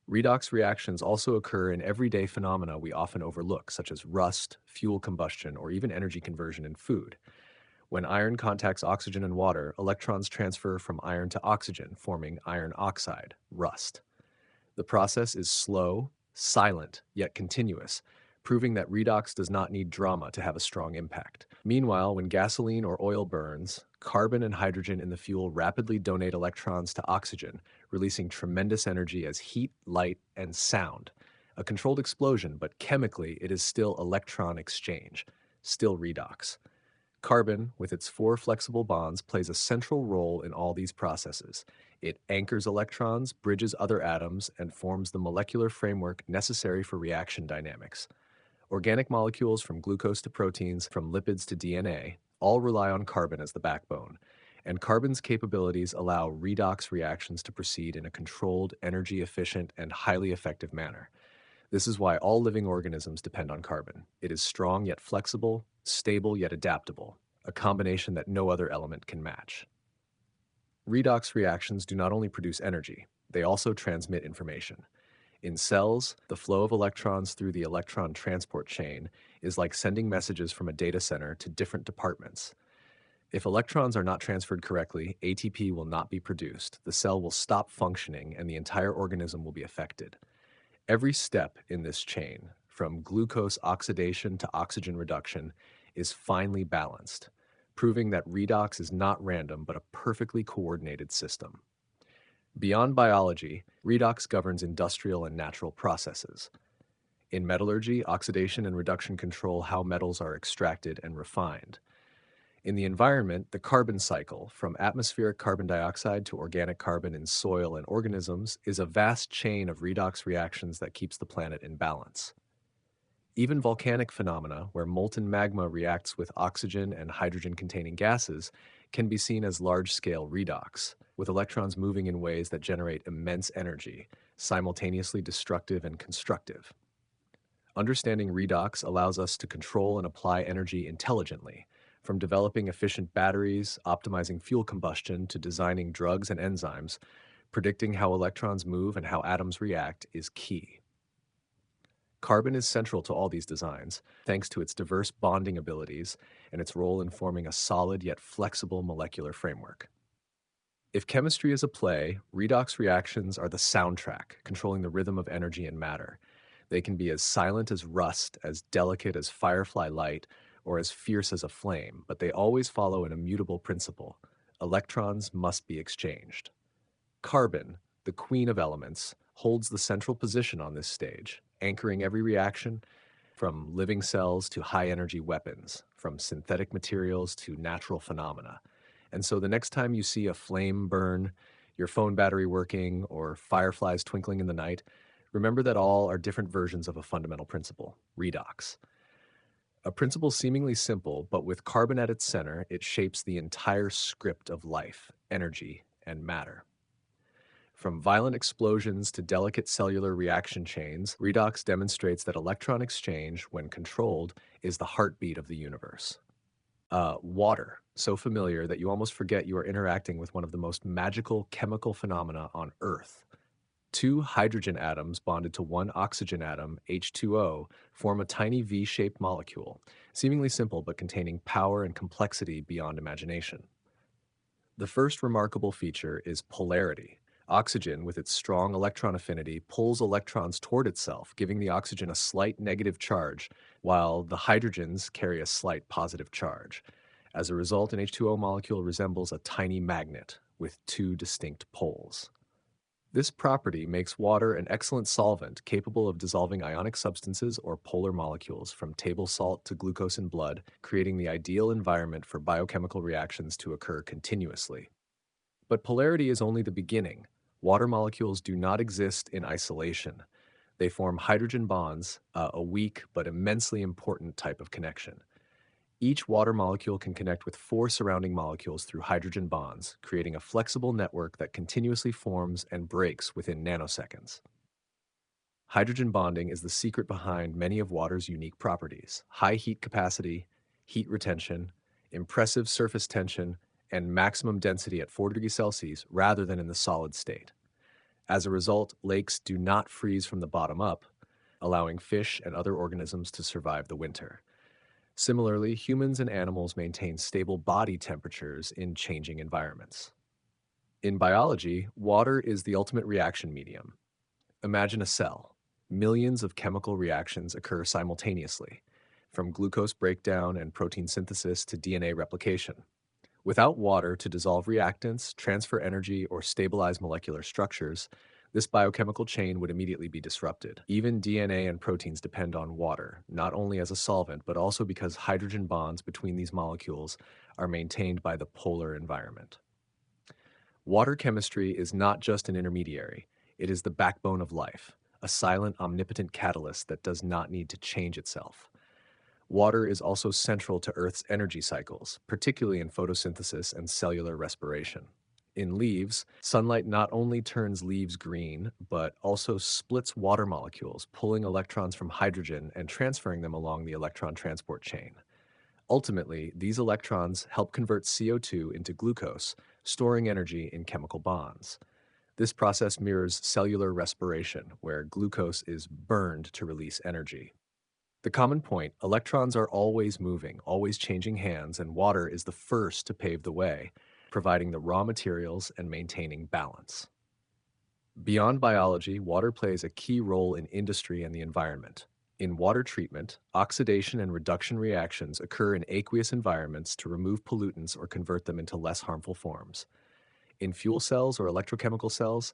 Redox reactions also occur in everyday phenomena we often overlook, such as rust, fuel combustion, or even energy conversion in food. When iron contacts oxygen and water, electrons transfer from iron to oxygen, forming iron oxide, rust. The process is slow, silent, yet continuous, proving that redox does not need drama to have a strong impact. Meanwhile, when gasoline or oil burns, carbon and hydrogen in the fuel rapidly donate electrons to oxygen, releasing tremendous energy as heat, light, and sound. A controlled explosion, but chemically it is still electron exchange, still redox. Carbon, with its four flexible bonds, plays a central role in all these processes. It anchors electrons, bridges other atoms, and forms the molecular framework necessary for reaction dynamics. Organic molecules from glucose to proteins, from lipids to DNA, all rely on carbon as the backbone, and carbon's capabilities allow redox reactions to proceed in a controlled, energy-efficient, and highly effective manner. This is why all living organisms depend on carbon. It is strong yet flexible, stable yet adaptable, a combination that no other element can match. Redox reactions do not only produce energy, they also transmit information. In cells, the flow of electrons through the electron transport chain is like sending messages from a data center to different departments. If electrons are not transferred correctly, ATP will not be produced, the cell will stop functioning, and the entire organism will be affected. Every step in this chain, from glucose oxidation to oxygen reduction, is finely balanced, proving that redox is not random but a perfectly coordinated system. Beyond biology, redox governs industrial and natural processes. In metallurgy, oxidation and reduction control how metals are extracted and refined. In the environment, the carbon cycle, from atmospheric carbon dioxide to organic carbon in soil and organisms, is a vast chain of redox reactions that keeps the planet in balance. Even volcanic phenomena, where molten magma reacts with oxygen and hydrogen-containing gases, can be seen as large-scale redox, with electrons moving in ways that generate immense energy, simultaneously destructive and constructive. Understanding redox allows us to control and apply energy intelligently, from developing efficient batteries, optimizing fuel combustion, to designing drugs and enzymes. Predicting how electrons move and how atoms react is key. Carbon is central to all these designs, thanks to its diverse bonding abilities and its role in forming a solid yet flexible molecular framework. If chemistry is a play, redox reactions are the soundtrack, controlling the rhythm of energy and matter. They can be as silent as rust, as delicate as firefly light, or as fierce as a flame, but they always follow an immutable principle. Electrons must be exchanged. Carbon, the queen of elements, holds the central position on this stage, anchoring every reaction, from living cells to high-energy weapons, from synthetic materials to natural phenomena. And so the next time you see a flame burn, your phone battery working, or fireflies twinkling in the night, remember that all are different versions of a fundamental principle, redox. A principle seemingly simple, but with carbon at its center, it shapes the entire script of life, energy, and matter. From violent explosions to delicate cellular reaction chains, redox demonstrates that electron exchange, when controlled, is the heartbeat of the universe. Water, so familiar that you almost forget you are interacting with one of the most magical chemical phenomena on Earth. Two hydrogen atoms bonded to one oxygen atom, H2O, form a tiny V-shaped molecule, seemingly simple but containing power and complexity beyond imagination. The first remarkable feature is polarity. Oxygen, with its strong electron affinity, pulls electrons toward itself, giving the oxygen a slight negative charge, while the hydrogens carry a slight positive charge. As a result, an H2O molecule resembles a tiny magnet with two distinct poles. This property makes water an excellent solvent capable of dissolving ionic substances or polar molecules, from table salt to glucose in blood, creating the ideal environment for biochemical reactions to occur continuously. But polarity is only the beginning. Water molecules do not exist in isolation. They form hydrogen bonds, a weak but immensely important type of connection. Each water molecule can connect with four surrounding molecules through hydrogen bonds, creating a flexible network that continuously forms and breaks within nanoseconds. Hydrogen bonding is the secret behind many of water's unique properties: high heat capacity, heat retention, impressive surface tension, and maximum density at 4 degrees Celsius rather than in the solid state. As a result, lakes do not freeze from the bottom up, allowing fish and other organisms to survive the winter. Similarly, humans and animals maintain stable body temperatures in changing environments. In biology, water is the ultimate reaction medium. Imagine a cell. Millions of chemical reactions occur simultaneously, from glucose breakdown and protein synthesis to DNA replication. Without water to dissolve reactants, transfer energy, or stabilize molecular structures, this biochemical chain would immediately be disrupted. Even DNA and proteins depend on water, not only as a solvent, but also because hydrogen bonds between these molecules are maintained by the polar environment. Water chemistry is not just an intermediary, it is the backbone of life, a silent, omnipotent catalyst that does not need to change itself. Water is also central to Earth's energy cycles, particularly in photosynthesis and cellular respiration. In leaves, sunlight not only turns leaves green, but also splits water molecules, pulling electrons from hydrogen and transferring them along the electron transport chain. Ultimately, these electrons help convert CO2 into glucose, storing energy in chemical bonds. This process mirrors cellular respiration, where glucose is burned to release energy. The common point: electrons are always moving, always changing hands, and water is the first to pave the way, providing the raw materials and maintaining balance. Beyond biology, water plays a key role in industry and the environment. In water treatment, oxidation and reduction reactions occur in aqueous environments to remove pollutants or convert them into less harmful forms. In fuel cells or electrochemical cells,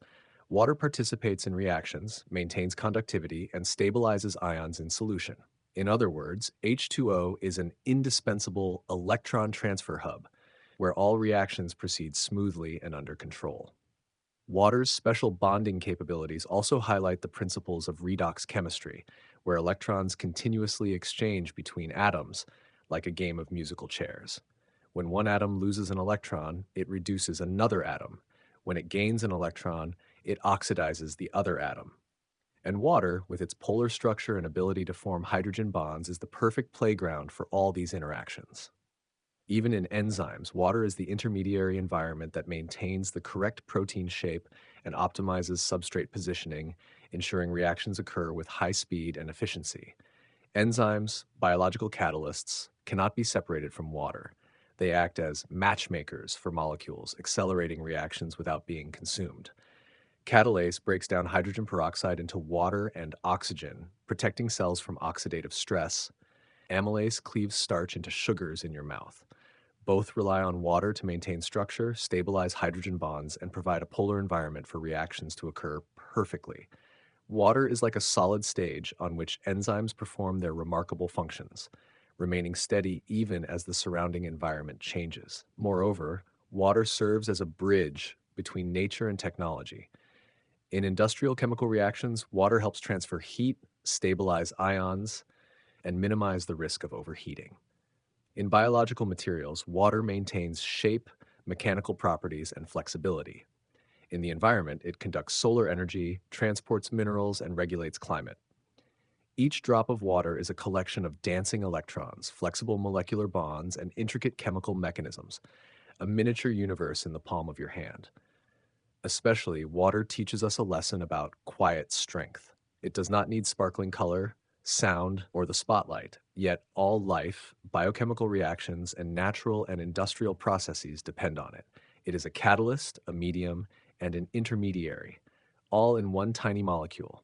water participates in reactions, maintains conductivity, and stabilizes ions in solution. In other words, H2O is an indispensable electron transfer hub where all reactions proceed smoothly and under control. Water's special bonding capabilities also highlight the principles of redox chemistry, where electrons continuously exchange between atoms, like a game of musical chairs. When one atom loses an electron, it reduces another atom. When it gains an electron, it oxidizes the other atom. And water, with its polar structure and ability to form hydrogen bonds, is the perfect playground for all these interactions. Even in enzymes, water is the intermediary environment that maintains the correct protein shape and optimizes substrate positioning, ensuring reactions occur with high speed and efficiency. Enzymes, biological catalysts, cannot be separated from water. They act as matchmakers for molecules, accelerating reactions without being consumed. Catalase breaks down hydrogen peroxide into water and oxygen, protecting cells from oxidative stress. Amylase cleaves starch into sugars in your mouth. Both rely on water to maintain structure, stabilize hydrogen bonds, and provide a polar environment for reactions to occur perfectly. Water is like a solid stage on which enzymes perform their remarkable functions, remaining steady even as the surrounding environment changes. Moreover, water serves as a bridge between nature and technology. In industrial chemical reactions, water helps transfer heat, stabilize ions, and minimize the risk of overheating. In biological materials, water maintains shape, mechanical properties, and flexibility. In the environment, it conducts solar energy, transports minerals, and regulates climate. Each drop of water is a collection of dancing electrons, flexible molecular bonds, and intricate chemical mechanisms, a miniature universe in the palm of your hand. Especially, water teaches us a lesson about quiet strength. It does not need sparkling color, sound, or the spotlight, yet all life, biochemical reactions, and natural and industrial processes depend on it. It is a catalyst, a medium, and an intermediary, all in one tiny molecule.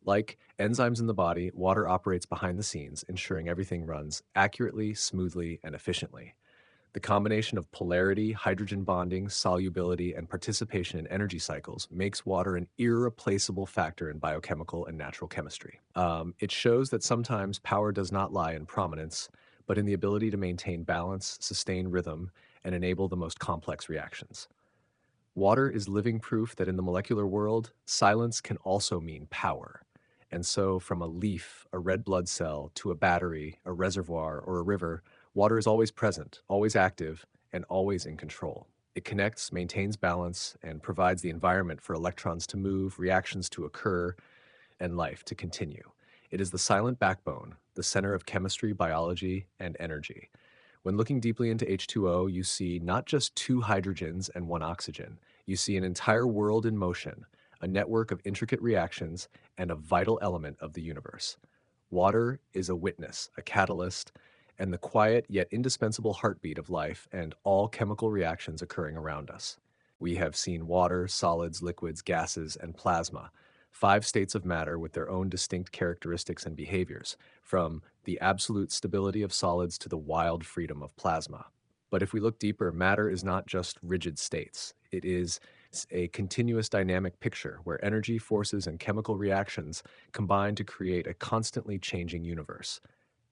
Like enzymes in the body, water operates behind the scenes, ensuring everything runs accurately, smoothly, and efficiently. The combination of polarity, hydrogen bonding, solubility, and participation in energy cycles makes water an irreplaceable factor in biochemical and natural chemistry. It shows that sometimes power does not lie in prominence, but in the ability to maintain balance, sustain rhythm, and enable the most complex reactions. Water is living proof that in the molecular world, silence can also mean power. And so, from a leaf, a red blood cell, to a battery, a reservoir, or a river, water is always present, always active, and always in control. It connects, maintains balance, and provides the environment for electrons to move, reactions to occur, and life to continue. It is the silent backbone, the center of chemistry, biology, and energy. When looking deeply into H2O, you see not just two hydrogens and one oxygen. You see an entire world in motion, a network of intricate reactions, and a vital element of the universe. Water is a witness, a catalyst, and the quiet yet indispensable heartbeat of life and all chemical reactions occurring around us. We have seen water, solids, liquids, gases, and plasma, five states of matter with their own distinct characteristics and behaviors, from the absolute stability of solids to the wild freedom of plasma. But if we look deeper, matter is not just rigid states. It is a continuous dynamic picture where energy, forces, and chemical reactions combine to create a constantly changing universe.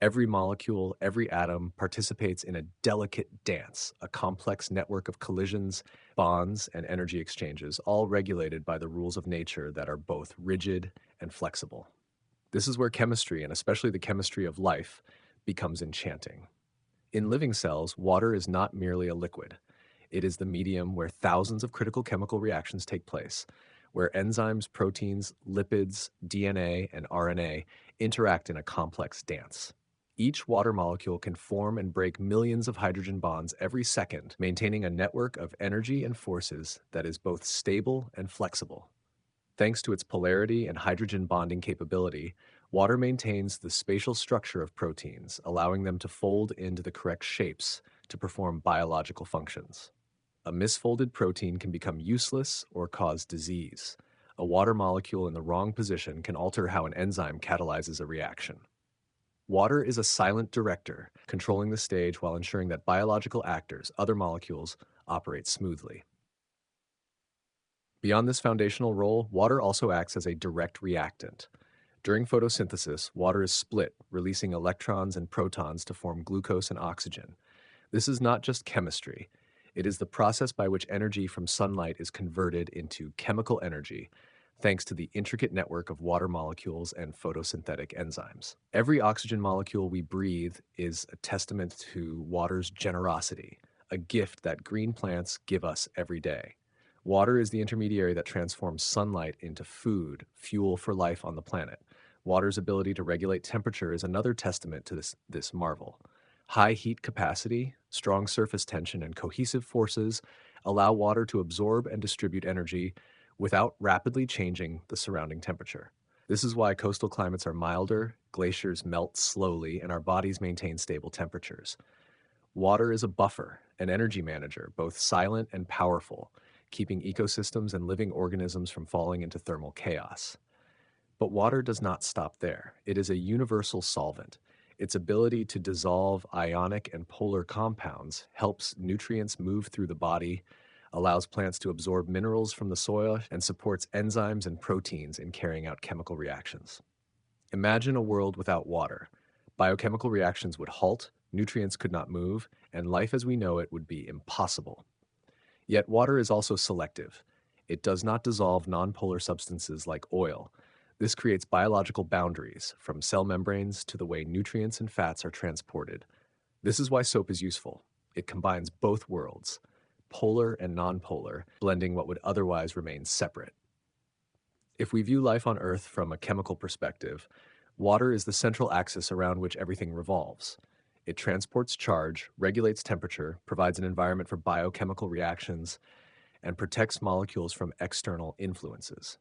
Every molecule, every atom participates in a delicate dance, a complex network of collisions, bonds, and energy exchanges, all regulated by the rules of nature that are both rigid and flexible. This is where chemistry, and especially the chemistry of life, becomes enchanting. In living cells, water is not merely a liquid. It is the medium where thousands of critical chemical reactions take place, where enzymes, proteins, lipids, DNA, and RNA interact in a complex dance. Each water molecule can form and break millions of hydrogen bonds every second, maintaining a network of energy and forces that is both stable and flexible. Thanks to its polarity and hydrogen bonding capability, water maintains the spatial structure of proteins, allowing them to fold into the correct shapes to perform biological functions. A misfolded protein can become useless or cause disease. A water molecule in the wrong position can alter how an enzyme catalyzes a reaction. Water is a silent director, controlling the stage while ensuring that biological actors, other molecules, operate smoothly. Beyond this foundational role, water also acts as a direct reactant. During photosynthesis, water is split, releasing electrons and protons to form glucose and oxygen. This is not just chemistry. It is the process by which energy from sunlight is converted into chemical energy, thanks to the intricate network of water molecules and photosynthetic enzymes. Every oxygen molecule we breathe is a testament to water's generosity, a gift that green plants give us every day. Water is the intermediary that transforms sunlight into food, fuel for life on the planet. Water's ability to regulate temperature is another testament to this marvel. High heat capacity, strong surface tension, and cohesive forces allow water to absorb and distribute energy without rapidly changing the surrounding temperature. This is why coastal climates are milder, glaciers melt slowly, and our bodies maintain stable temperatures. Water is a buffer, an energy manager, both silent and powerful, keeping ecosystems and living organisms from falling into thermal chaos. But water does not stop there. It is a universal solvent. Its ability to dissolve ionic and polar compounds helps nutrients move through the body, allows plants to absorb minerals from the soil, and supports enzymes and proteins in carrying out chemical reactions. Imagine a world without water. Biochemical reactions would halt, nutrients could not move, and life as we know it would be impossible. Yet water is also selective. It does not dissolve nonpolar substances like oil. This creates biological boundaries, from cell membranes to the way nutrients and fats are transported. This is why soap is useful. It combines both worlds, polar and nonpolar, blending what would otherwise remain separate. If we view life on Earth from a chemical perspective, water is the central axis around which everything revolves. It transports charge, regulates temperature, provides an environment for biochemical reactions, and protects molecules from external influences.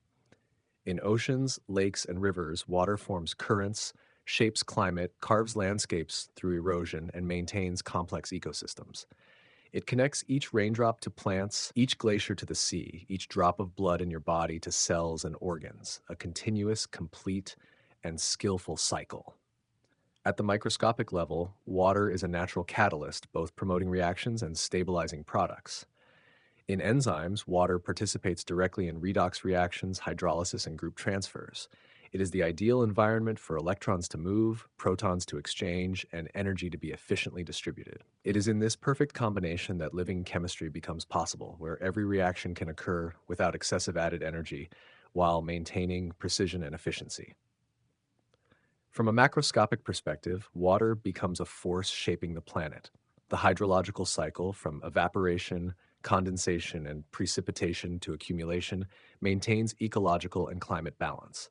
In oceans, lakes, and rivers, water forms currents, shapes climate, carves landscapes through erosion, and maintains complex ecosystems. It connects each raindrop to plants, each glacier to the sea, each drop of blood in your body to cells and organs, a continuous, complete, and skillful cycle. At the microscopic level, water is a natural catalyst, both promoting reactions and stabilizing products. In enzymes, water participates directly in redox reactions, hydrolysis, and group transfers. It is the ideal environment for electrons to move, protons to exchange, and energy to be efficiently distributed. It is in this perfect combination that living chemistry becomes possible, where every reaction can occur without excessive added energy while maintaining precision and efficiency. From a macroscopic perspective, water becomes a force shaping the planet. The hydrological cycle, from evaporation, condensation, and precipitation to accumulation, maintains ecological and climate balance.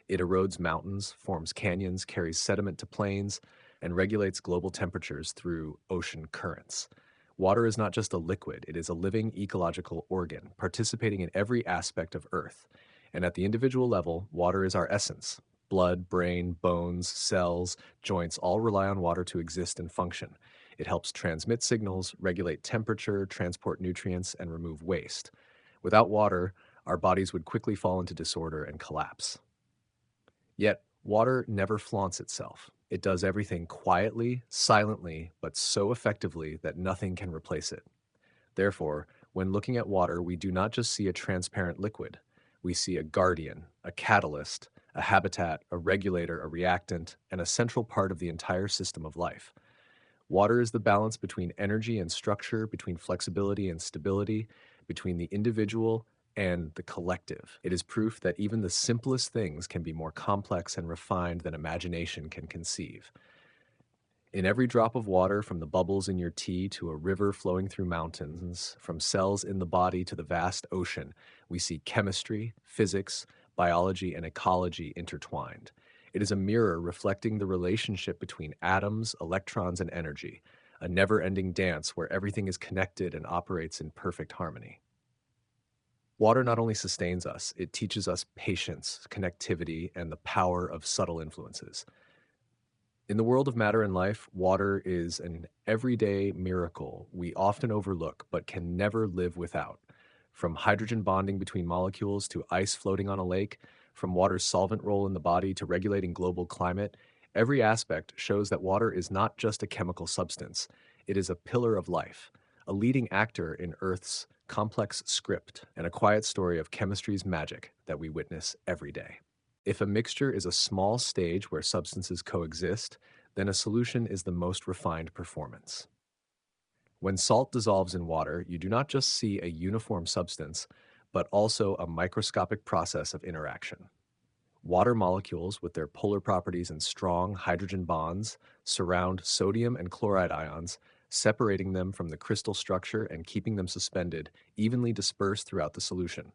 It erodes mountains, forms canyons, carries sediment to plains, and regulates global temperatures through ocean currents. Water is not just a liquid, it is a living ecological organ, participating in every aspect of Earth. And at the individual level, water is our essence. Blood, brain, bones, cells, joints all rely on water to exist and function. It helps transmit signals, regulate temperature, transport nutrients, and remove waste. Without water, our bodies would quickly fall into disorder and collapse. Yet, water never flaunts itself. It does everything quietly, silently, but so effectively that nothing can replace it. Therefore, when looking at water, we do not just see a transparent liquid. We see a guardian, a catalyst, a habitat, a regulator, a reactant, and a central part of the entire system of life. Water is the balance between energy and structure, between flexibility and stability, between the individual and the collective. It is proof that even the simplest things can be more complex and refined than imagination can conceive. In every drop of water, from the bubbles in your tea to a river flowing through mountains, from cells in the body to the vast ocean, we see chemistry, physics, biology, and ecology intertwined. It is a mirror reflecting the relationship between atoms, electrons, and energy, a never-ending dance where everything is connected and operates in perfect harmony. Water not only sustains us, it teaches us patience, connectivity, and the power of subtle influences. In the world of matter and life, water is an everyday miracle we often overlook but can never live without. From hydrogen bonding between molecules to ice floating on a lake, from water's solvent role in the body to regulating global climate, every aspect shows that water is not just a chemical substance, it is a pillar of life, a leading actor in Earth's complex script, and a quiet story of chemistry's magic that we witness every day. If a mixture is a small stage where substances coexist, then a solution is the most refined performance. When salt dissolves in water, you do not just see a uniform substance, but also a microscopic process of interaction. Water molecules, with their polar properties and strong hydrogen bonds, surround sodium and chloride ions, separating them from the crystal structure and keeping them suspended, evenly dispersed throughout the solution.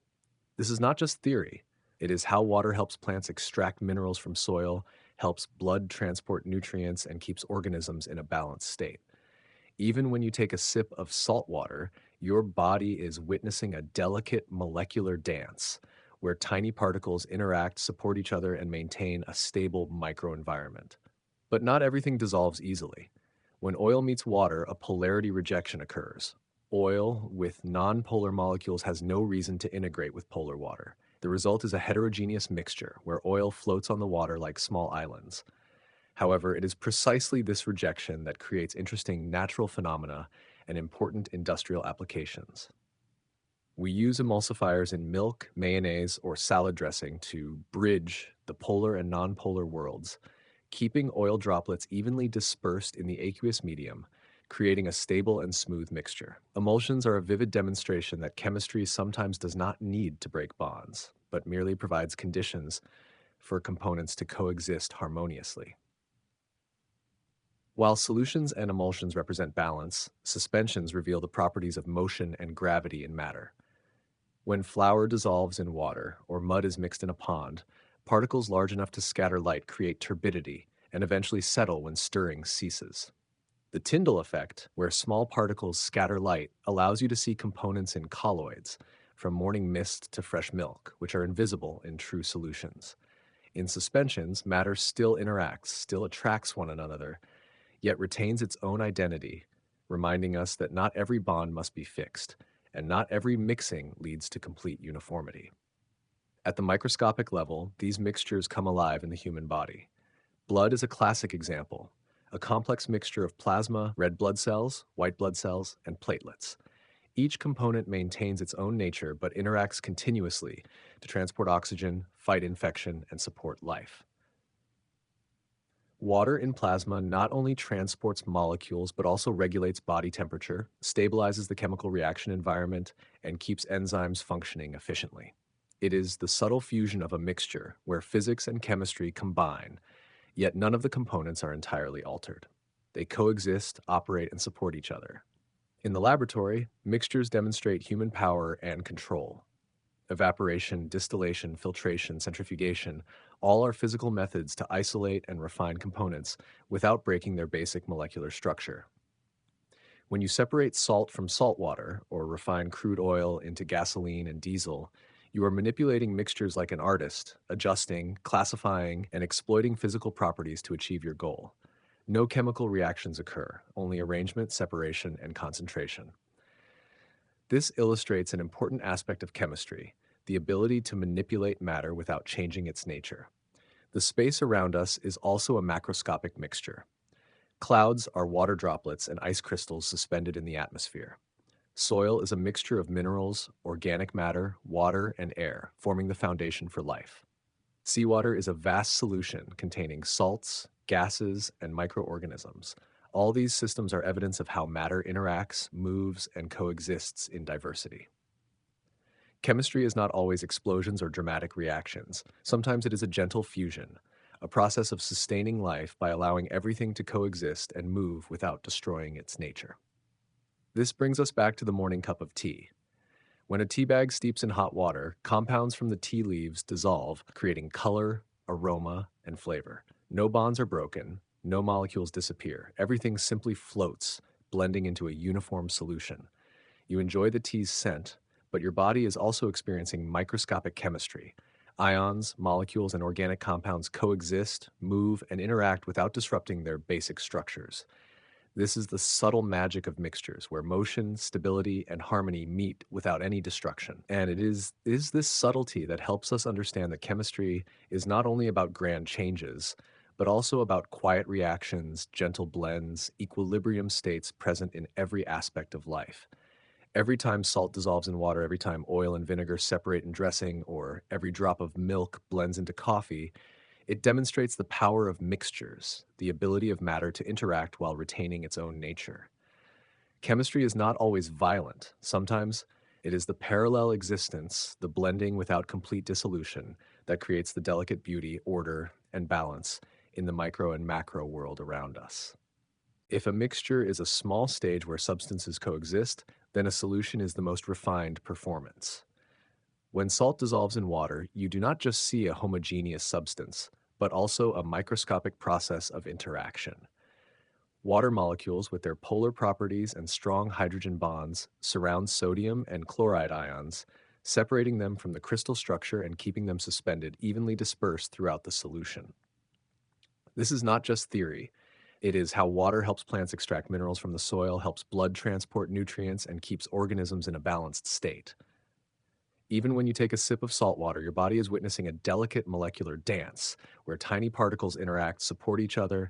This is not just theory. It is how water helps plants extract minerals from soil, helps blood transport nutrients, and keeps organisms in a balanced state. Even when you take a sip of salt water, your body is witnessing a delicate molecular dance where tiny particles interact, support each other, and maintain a stable microenvironment. But not everything dissolves easily. When oil meets water, a polarity rejection occurs. Oil with nonpolar molecules has no reason to integrate with polar water. The result is a heterogeneous mixture where oil floats on the water like small islands. However, it is precisely this rejection that creates interesting natural phenomena and important industrial applications. We use emulsifiers in milk, mayonnaise, or salad dressing to bridge the polar and nonpolar worlds, keeping oil droplets evenly dispersed in the aqueous medium, creating a stable and smooth mixture. Emulsions are a vivid demonstration that chemistry sometimes does not need to break bonds, but merely provides conditions for components to coexist harmoniously. While solutions and emulsions represent balance, suspensions reveal the properties of motion and gravity in matter. When flour dissolves in water or mud is mixed in a pond, particles large enough to scatter light create turbidity and eventually settle when stirring ceases. The Tyndall effect, where small particles scatter light, allows you to see components in colloids, from morning mist to fresh milk, which are invisible in true solutions. In suspensions, matter still interacts, still attracts one another, yet retains its own identity, reminding us that not every bond must be fixed, and not every mixing leads to complete uniformity. At the microscopic level, these mixtures come alive in the human body. Blood is a classic example, a complex mixture of plasma, red blood cells, white blood cells, and platelets. Each component maintains its own nature but interacts continuously to transport oxygen, fight infection, and support life. Water in plasma not only transports molecules but also regulates body temperature, stabilizes the chemical reaction environment, and keeps enzymes functioning efficiently. It is the subtle fusion of a mixture where physics and chemistry combine, yet none of the components are entirely altered. They coexist, operate, and support each other. In the laboratory, mixtures demonstrate human power and control. Evaporation, distillation, filtration, centrifugation, all are physical methods to isolate and refine components without breaking their basic molecular structure. When you separate salt from salt water or refine crude oil into gasoline and diesel, you are manipulating mixtures like an artist, adjusting, classifying, and exploiting physical properties to achieve your goal. No chemical reactions occur, only arrangement, separation, and concentration. This illustrates an important aspect of chemistry, the ability to manipulate matter without changing its nature. The space around us is also a macroscopic mixture. Clouds are water droplets and ice crystals suspended in the atmosphere. Soil is a mixture of minerals, organic matter, water, and air, forming the foundation for life. Seawater is a vast solution containing salts, gases, and microorganisms. All these systems are evidence of how matter interacts, moves, and coexists in diversity. Chemistry is not always explosions or dramatic reactions. Sometimes it is a gentle fusion, a process of sustaining life by allowing everything to coexist and move without destroying its nature. This brings us back to the morning cup of tea. When a tea bag steeps in hot water, compounds from the tea leaves dissolve, creating color, aroma, and flavor. No bonds are broken, no molecules disappear. Everything simply floats, blending into a uniform solution. You enjoy the tea's scent, but your body is also experiencing microscopic chemistry. Ions, molecules, and organic compounds coexist, move, and interact without disrupting their basic structures. This is the subtle magic of mixtures, where motion, stability, and harmony meet without any destruction. And it is this subtlety that helps us understand that chemistry is not only about grand changes, but also about quiet reactions, gentle blends, equilibrium states present in every aspect of life. Every time salt dissolves in water, every time oil and vinegar separate in dressing, or every drop of milk blends into coffee, it demonstrates the power of mixtures, the ability of matter to interact while retaining its own nature. Chemistry is not always violent. Sometimes it is the parallel existence, the blending without complete dissolution, that creates the delicate beauty, order, and balance in the micro and macro world around us. If a mixture is a small stage where substances coexist, then a solution is the most refined performance. When salt dissolves in water, you do not just see a homogeneous substance, but also a microscopic process of interaction. Water molecules, with their polar properties and strong hydrogen bonds, surround sodium and chloride ions, separating them from the crystal structure and keeping them suspended, evenly dispersed throughout the solution. This is not just theory. It is how water helps plants extract minerals from the soil, helps blood transport nutrients, and keeps organisms in a balanced state. Even when you take a sip of salt water, your body is witnessing a delicate molecular dance where tiny particles interact, support each other,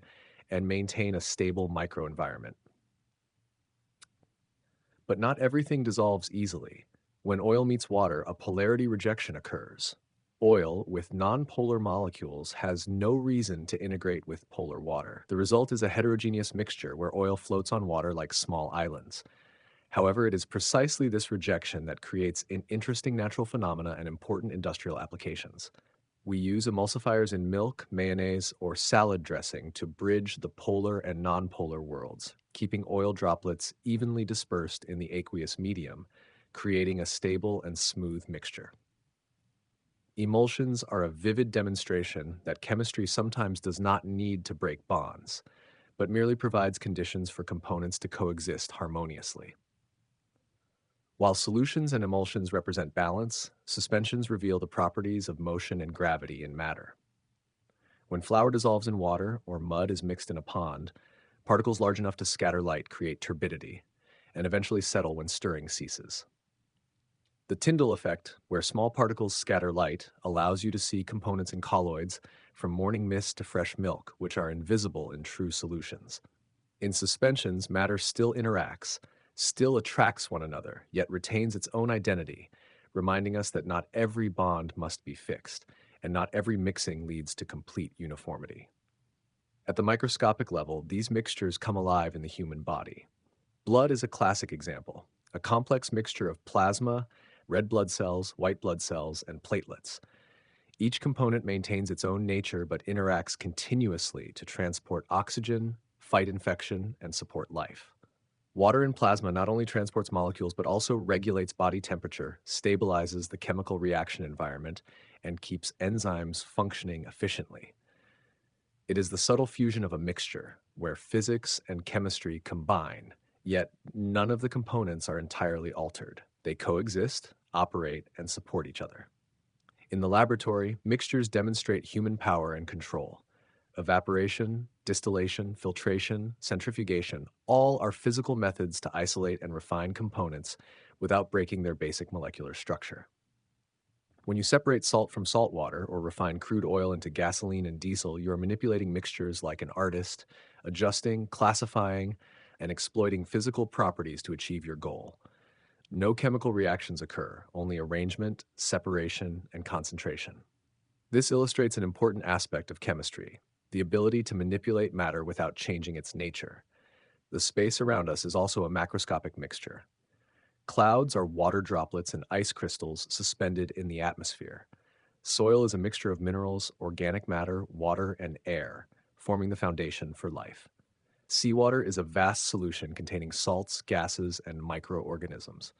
and maintain a stable microenvironment. But not everything dissolves easily. When oil meets water, a polarity rejection occurs. Oil, with nonpolar molecules, has no reason to integrate with polar water. The result is a heterogeneous mixture where oil floats on water like small islands. However, it is precisely this rejection that creates an interesting natural phenomena and important industrial applications. We use emulsifiers in milk, mayonnaise, or salad dressing to bridge the polar and nonpolar worlds, keeping oil droplets evenly dispersed in the aqueous medium, creating a stable and smooth mixture. Emulsions are a vivid demonstration that chemistry sometimes does not need to break bonds, but merely provides conditions for components to coexist harmoniously. While solutions and emulsions represent balance, suspensions reveal the properties of motion and gravity in matter. When flour dissolves in water or mud is mixed in a pond, particles large enough to scatter light create turbidity and eventually settle when stirring ceases. The Tyndall effect, where small particles scatter light, allows you to see components in colloids from morning mist to fresh milk, which are invisible in true solutions. In suspensions, matter still interacts, still attracts one another, yet retains its own identity, reminding us that not every bond must be fixed, and not every mixing leads to complete uniformity. At the microscopic level, these mixtures come alive in the human body. Blood is a classic example, a complex mixture of plasma, red blood cells, white blood cells, and platelets. Each component maintains its own nature but interacts continuously to transport oxygen, fight infection, and support life. Water in plasma not only transports molecules but also regulates body temperature, stabilizes the chemical reaction environment, and keeps enzymes functioning efficiently. It is the subtle fusion of a mixture where physics and chemistry combine, yet none of the components are entirely altered. They coexist, operate, and support each other. In the laboratory, mixtures demonstrate human power and control. Evaporation, distillation, filtration, centrifugation, all are physical methods to isolate and refine components without breaking their basic molecular structure. When you separate salt from salt water or refine crude oil into gasoline and diesel, you are manipulating mixtures like an artist, adjusting, classifying, and exploiting physical properties to achieve your goal. No chemical reactions occur, only arrangement, separation, and concentration. This illustrates an important aspect of chemistry, the ability to manipulate matter without changing its nature. The space around us is also a macroscopic mixture. Clouds are water droplets and ice crystals suspended in the atmosphere. Soil is a mixture of minerals, organic matter, water, and air, forming the foundation for life. Seawater is a vast solution containing salts, gases, and microorganisms.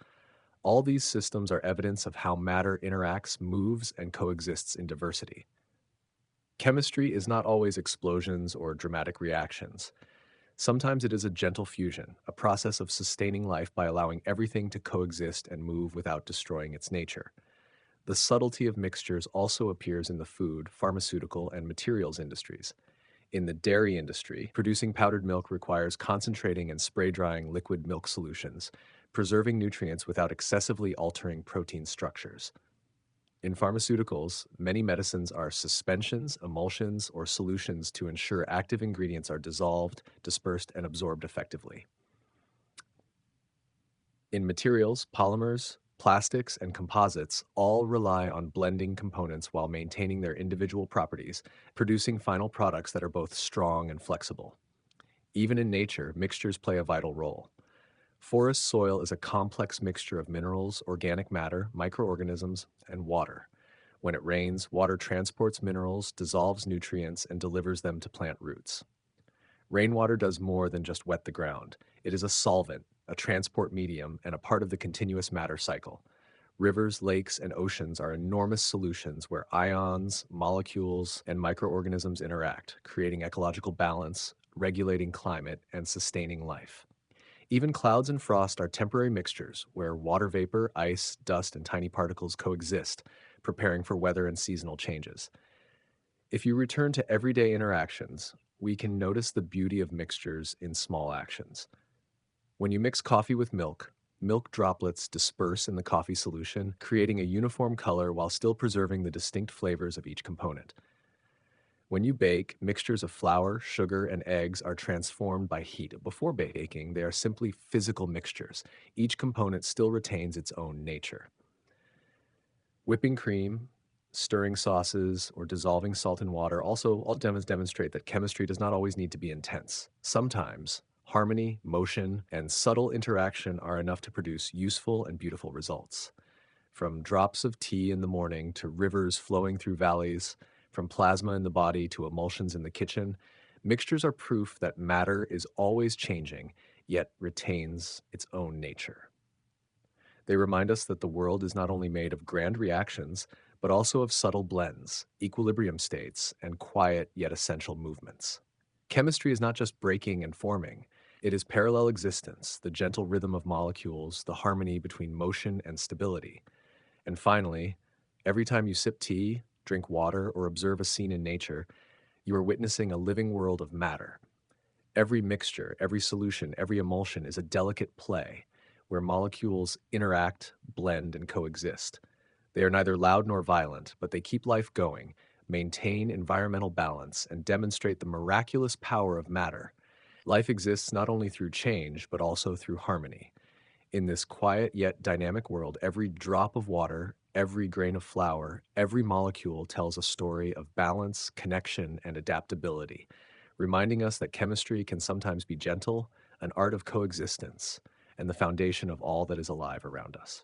All these systems are evidence of how matter interacts, moves, and coexists in diversity. Chemistry is not always explosions or dramatic reactions. Sometimes it is a gentle fusion, a process of sustaining life by allowing everything to coexist and move without destroying its nature. The subtlety of mixtures also appears in the food, pharmaceutical, and materials industries. In the dairy industry, producing powdered milk requires concentrating and spray drying liquid milk solutions, preserving nutrients without excessively altering protein structures. In pharmaceuticals, many medicines are suspensions, emulsions, or solutions to ensure active ingredients are dissolved, dispersed, and absorbed effectively. In materials, polymers, plastics, and composites all rely on blending components while maintaining their individual properties, producing final products that are both strong and flexible. Even in nature, mixtures play a vital role. Forest soil is a complex mixture of minerals, organic matter, microorganisms, and water. When it rains, water transports minerals, dissolves nutrients, and delivers them to plant roots. Rainwater does more than just wet the ground. It is a solvent, a transport medium, and a part of the continuous matter cycle. Rivers, lakes, and oceans are enormous solutions where ions, molecules, and microorganisms interact, creating ecological balance, regulating climate, and sustaining life. Even clouds and frost are temporary mixtures where water vapor, ice, dust, and tiny particles coexist, preparing for weather and seasonal changes. If you return to everyday interactions, we can notice the beauty of mixtures in small actions. When you mix coffee with milk, milk droplets disperse in the coffee solution, creating a uniform color while still preserving the distinct flavors of each component. When you bake, mixtures of flour, sugar, and eggs are transformed by heat. Before baking, they are simply physical mixtures. Each component still retains its own nature. Whipping cream, stirring sauces, or dissolving salt in water also all demonstrate that chemistry does not always need to be intense. Sometimes, harmony, motion, and subtle interaction are enough to produce useful and beautiful results. From drops of tea in the morning to rivers flowing through valleys, from plasma in the body to emulsions in the kitchen, mixtures are proof that matter is always changing, yet retains its own nature. They remind us that the world is not only made of grand reactions, but also of subtle blends, equilibrium states, and quiet yet essential movements. Chemistry is not just breaking and forming, it is parallel existence, the gentle rhythm of molecules, the harmony between motion and stability. And finally, every time you sip tea, drink water, or observe a scene in nature, you are witnessing a living world of matter. Every mixture, every solution, every emulsion is a delicate play where molecules interact, blend, and coexist. They are neither loud nor violent, but they keep life going, maintain environmental balance, and demonstrate the miraculous power of matter. Life exists not only through change, but also through harmony. In this quiet yet dynamic world, every drop of water, every grain of flour, every molecule tells a story of balance, connection, and adaptability, reminding us that chemistry can sometimes be gentle, an art of coexistence, and the foundation of all that is alive around us.